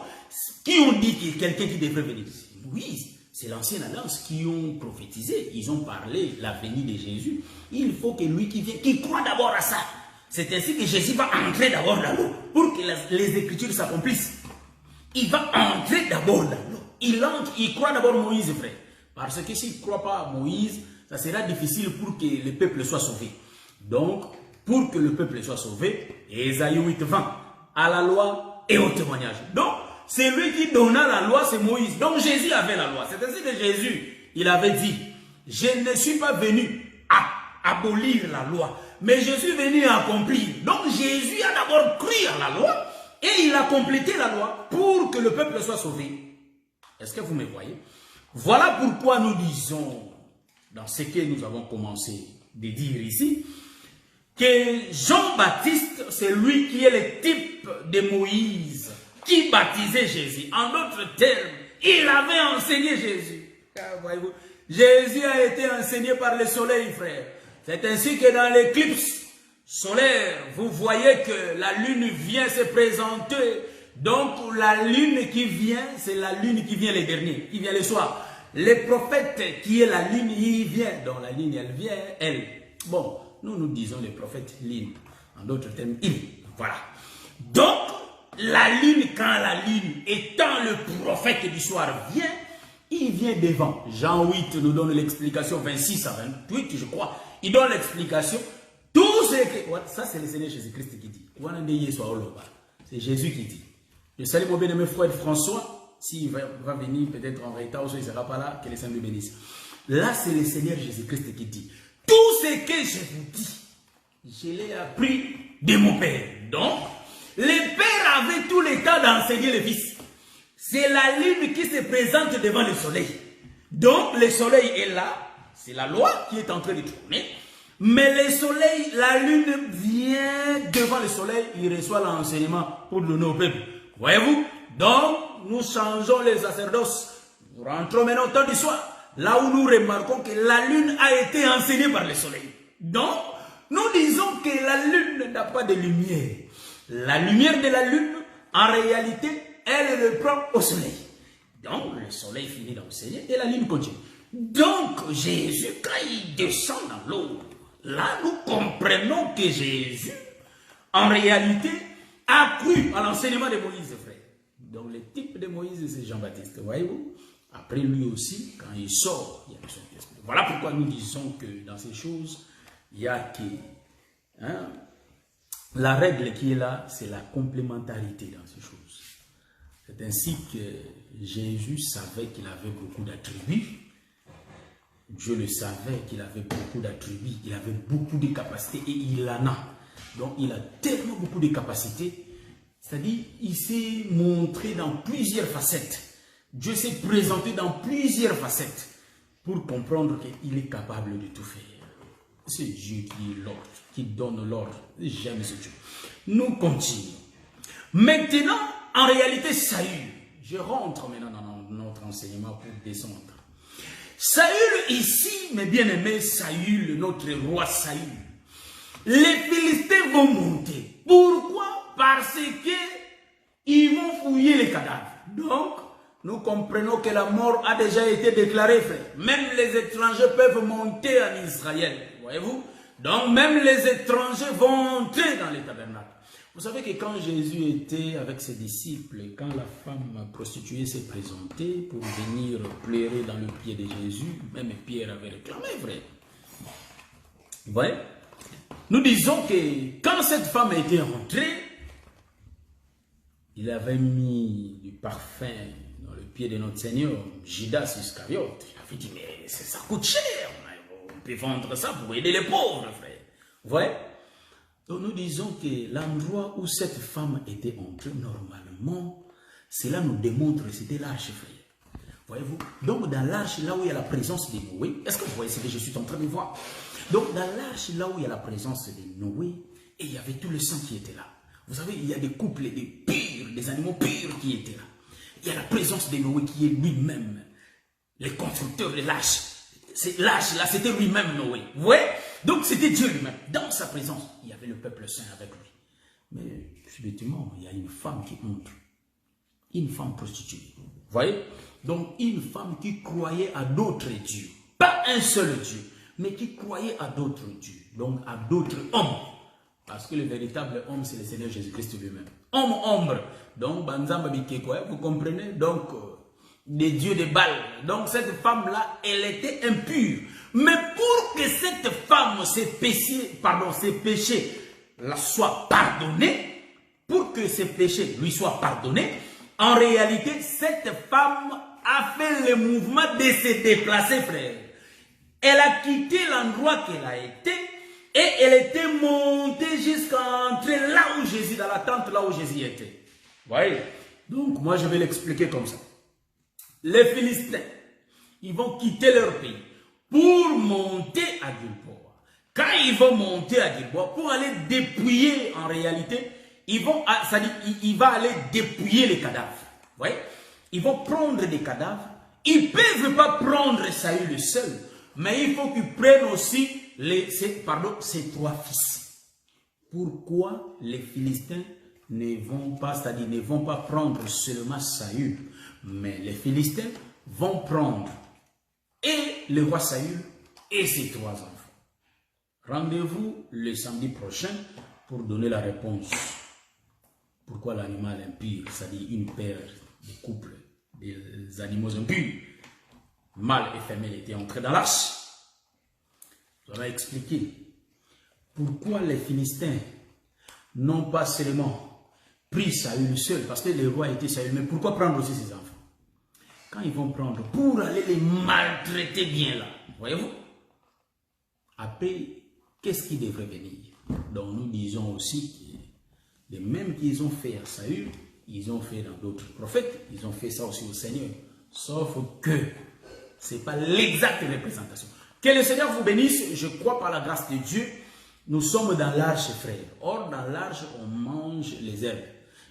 qui ont dit qu'il y a quelqu'un qui devrait venir? C'est Moïse. C'est l'ancienne alliance qui ont prophétisé. Ils ont parlé la venue de Jésus. Il faut que lui qui vient, qui croit d'abord à ça. C'est ainsi que Jésus va entrer d'abord dans l'eau pour que les Écritures s'accomplissent. Il va entrer d'abord dans l'eau. Il entre, il croit d'abord Moïse, frère. Parce que s'il ne croit pas à Moïse, ça sera difficile pour que le peuple soit sauvé. Donc, pour que le peuple soit sauvé, Ésaïe 8:20, à la loi et au témoignage. Donc, c'est lui qui donna la loi, c'est Moïse. Donc, Jésus avait la loi. C'est ainsi que Jésus, il avait dit, je ne suis pas venu à abolir la loi, mais je suis venu à accomplir. Donc Jésus a d'abord cru à la loi et il a complété la loi pour que le peuple soit sauvé. Est-ce que vous me voyez? Voilà pourquoi nous disons, dans ce que nous avons commencé de dire ici, que Jean-Baptiste, c'est lui qui est le type de Moïse, qui baptisait Jésus. En d'autres termes, il avait enseigné Jésus. Voyez-vous, Jésus a été enseigné par le soleil, frère. C'est ainsi que dans l'éclipse solaire, vous voyez que la lune vient se présenter. Donc la lune qui vient, c'est la lune qui vient le dernier, qui vient le soir. Le prophète qui est la lune, il vient. Donc la lune, elle vient, elle. Bon, nous disons le prophète lune. En d'autres termes, il. Voilà. Donc, la lune, quand la lune, étant le prophète du soir, vient, il vient devant. Jean 8 nous donne l'explication, 26 à 28, je crois. Il donne l'explication. Tout ce que... Ça, c'est le Seigneur Jésus-Christ qui dit. C'est Jésus qui dit. Je salue mon bien-aimé frère François. S'il va venir peut-être en retard ou il ne sera pas là, que le Seigneur le bénisse. Là, c'est le Seigneur Jésus-Christ qui dit. Tout ce que je vous dis, je l'ai appris de mon Père. Donc, le Père avait tout le temps d'enseigner le Fils. C'est la lune qui se présente devant le soleil. Donc, le soleil est là. C'est la loi qui est en train de tourner. Mais le soleil, la lune vient devant le soleil. Il reçoit l'enseignement pour donner au peuple. Voyez-vous? Donc, nous changeons les sacerdoces. Nous rentrons maintenant au temps du soir. Là où nous remarquons que la lune a été enseignée par le soleil. Donc, nous disons que la lune n'a pas de lumière. La lumière de la lune, en réalité, elle le prend au soleil. Donc, le soleil finit d'enseigner et la lune continue. Donc, Jésus, quand il descend dans l'eau, là, nous comprenons que Jésus, en réalité, a cru à l'enseignement de Moïse, frère. Donc, le type de Moïse, c'est Jean-Baptiste, voyez-vous? Après lui aussi, quand il sort, il y a le Saint-Esprit. Voilà pourquoi nous disons que dans ces choses, il y a que... Hein, la règle qui est là, c'est la complémentarité dans ces choses. C'est ainsi que Jésus savait qu'il avait beaucoup d'attributs. Dieu le savait qu'il avait beaucoup d'attributs, il avait beaucoup de capacités et il en a. Donc il a tellement beaucoup de capacités C'est-à-dire, il s'est montré dans plusieurs facettes. Dieu s'est présenté dans plusieurs facettes pour comprendre qu'il est capable de tout faire. C'est Dieu qui est l'ordre, qui donne l'ordre. J'aime ce Dieu. Nous continuons. Maintenant, en réalité, Saül, je rentre maintenant dans notre enseignement pour descendre. Saül ici, mes bien-aimés, Saül, notre roi Saül, les Philistins vont monter. Pourquoi? Parce que ils vont fouiller les cadavres. Donc, nous comprenons que la mort a déjà été déclarée, frère. Même les étrangers peuvent monter en Israël, voyez-vous. Donc, même les étrangers vont entrer dans les tabernacles. Vous savez que quand Jésus était avec ses disciples, quand la femme prostituée s'est présentée pour venir pleurer dans le pied de Jésus, même Pierre avait réclamé, frère. Vous voyez? Nous disons que quand cette femme était rentrée, il avait mis du parfum dans le pied de notre Seigneur, Judas Iscariote. Il avait dit, mais ça coûte cher, on peut vendre ça pour aider les pauvres, frère. Vous voyez? Donc nous disons que l'endroit où cette femme était entrée, normalement, cela nous démontre que c'était l'arche, frère. Voyez-vous? Donc dans l'arche, là où il y a la présence de Noé, est-ce que vous voyez ce que je suis en train de voir? Donc dans l'arche, là où il y a la présence de Noé, et il y avait tout le sang qui était là. Vous savez, il y a des couples, des purs, des animaux purs qui étaient là. Il y a la présence de Noé qui est lui-même, les constructeurs de l'arche. L'arche là, c'était lui-même Noé. Vous voyez? Donc c'était Dieu lui-même. Dans sa présence, il y avait le peuple saint avec lui. Mais subitement, il y a une femme qui entre. Une femme prostituée. Vous voyez? Donc une femme qui croyait à d'autres dieux. Pas un seul Dieu, mais qui croyait à d'autres dieux. Donc à d'autres hommes. Parce que le véritable homme, c'est le Seigneur Jésus-Christ lui-même. Homme. Donc, Banzamba Bikekwa, vous comprenez? Donc, des dieux de Baal. Donc, cette femme-là, elle était impure. Mais pour que cette femme, ses péchés soient pardonnés, pour que ses péchés lui soient pardonnés, en réalité, cette femme a fait le mouvement de se déplacer, frère. Elle a quitté l'endroit qu'elle a été et elle était montée jusqu'à entrer là où Jésus, dans la tente là où Jésus était. Vous voyez? Donc, moi, je vais l'expliquer comme ça. Les Philistins, ils vont quitter leur pays pour monter à Gilboa. Quand ils vont monter à Gilboa, pour aller dépouiller, en réalité, il va aller dépouiller les cadavres. Vous voyez? Ils vont prendre des cadavres. Ils ne peuvent pas prendre Saül seul, mais il faut qu'ils prennent aussi ses trois fils. Pourquoi les Philistins ne vont pas, c'est-à-dire ne vont pas prendre seulement Saül, mais les Philistins vont prendre et le roi Saül et ses trois enfants. Rendez-vous le samedi prochain pour donner la réponse. Pourquoi l'animal impur, c'est-à-dire une paire de couples des animaux impurs, mâle et femelle, étaient entrés dans l'arche. Je vais expliquer pourquoi les Philistins n'ont pas seulement pris Saül seul, parce que le roi était Saül, mais pourquoi prendre aussi ses enfants? Quand ils vont prendre, pour aller les maltraiter bien là, voyez-vous? Après, qu'est-ce qui devrait venir? Donc nous disons aussi que de même qu'ils ont fait à Saül, ils ont fait dans d'autres prophètes, ils ont fait ça aussi au Seigneur. Sauf que ce n'est pas l'exacte représentation. Que le Seigneur vous bénisse, je crois par la grâce de Dieu, nous sommes dans l'arche, frère. Or, dans l'arche, on mange les herbes.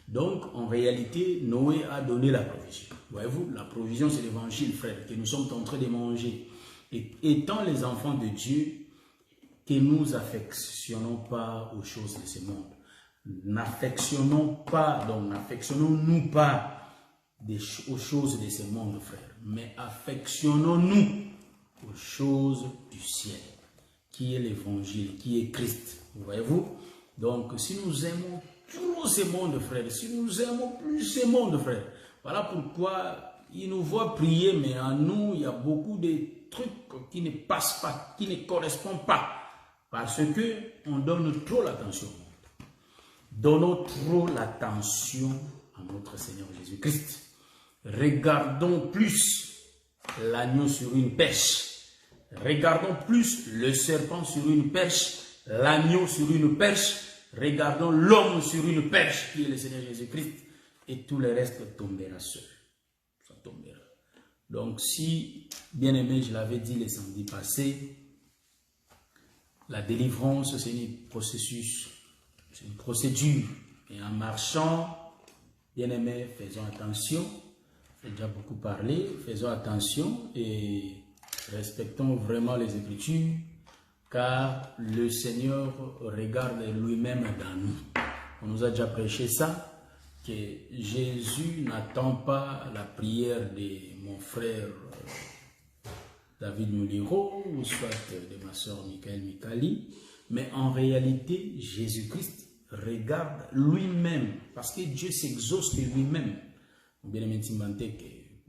Donc, en réalité, Noé a donné la provision. Voyez-vous, la provision, c'est l'évangile, frère, que nous sommes en train de manger. Et étant les enfants de Dieu, que nous affectionnons pas aux choses de ce monde. N'affectionnons-nous pas aux choses de ce monde, frère, mais affectionnons-nous aux choses du ciel, qui est l'évangile, qui est Christ. Voyez-vous? Donc, si nous aimons trop ce monde, frère, si nous aimons plus ce monde, frère, voilà pourquoi il nous voit prier, mais en nous, il y a beaucoup de trucs qui ne passent pas, qui ne correspondent pas, parce que on donne trop l'attention. Donnons trop l'attention à notre Seigneur Jésus-Christ. Regardons plus l'agneau sur une perche. Regardons plus le serpent sur une perche, l'agneau sur une perche. Regardons l'homme sur une perche qui est le Seigneur Jésus-Christ et tout le reste tombera seul. Ça tombera. Donc si, bien aimé, je l'avais dit les samedis passés, la délivrance c'est un processus, c'est une procédure. Et en marchant, bien aimé, faisons attention. J'ai déjà beaucoup parlé, faisons attention et respectons vraiment les Écritures, car le Seigneur regarde lui-même dans nous. On nous a déjà prêché ça, que Jésus n'attend pas la prière de mon frère David Mouliro, ou soit de ma soeur Michael Mikali, mais en réalité, Jésus-Christ regarde lui-même, parce que Dieu s'exauce de lui-même. Bien aimé,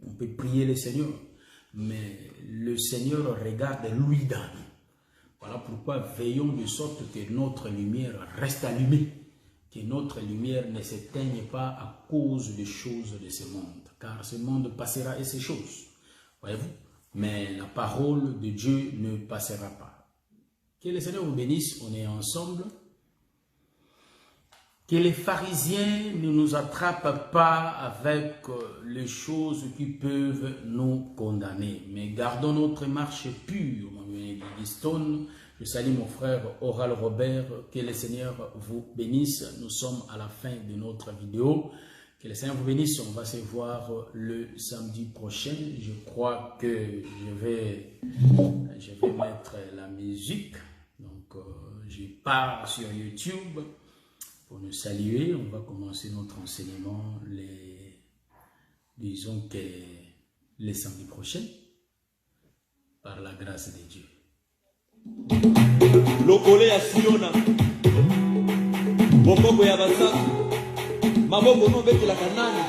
on peut prier le Seigneur, mais le Seigneur regarde lui dans nous. Voilà pourquoi veillons de sorte que notre lumière reste allumée, que notre lumière ne s'éteigne pas à cause des choses de ce monde, car ce monde passera et ces choses, voyez-vous, mais la parole de Dieu ne passera pas. Que le Seigneur vous bénisse, on est ensemble. Que les pharisiens ne nous attrapent pas avec les choses qui peuvent nous condamner. Mais gardons notre marche pure, mon ami Stone. Je salue mon frère Oral Robert. Que le Seigneur vous bénisse. Nous sommes à la fin de notre vidéo. Que le Seigneur vous bénisse. On va se voir le samedi prochain. Je crois que je vais mettre la musique. Donc, je pars sur YouTube. Pour nous saluer, on va commencer notre enseignement, disons que les samedis prochains, par la grâce de Dieu. Lokole ya Siona, Bokoko ya Basa, Maboko no bete la Kanani,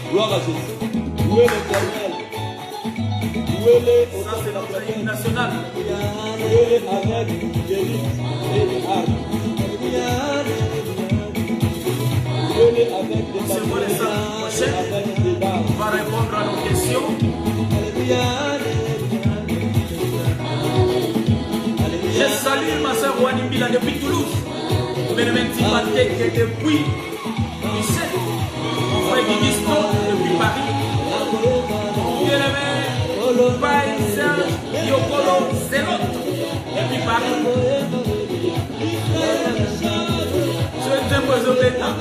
gloire à Jésus. Où est l'Éternel? Où est le national? Avec Jésus et les armes. Avec des on va répondre à nos questions. Je salue ma soeur Wanimbila depuis Toulouse. Depuis 17. Mon frère Guigiston depuis Paris. Mon bien-aimé Païs Yokolo Zélot depuis Paris. Je vais te poser le temps.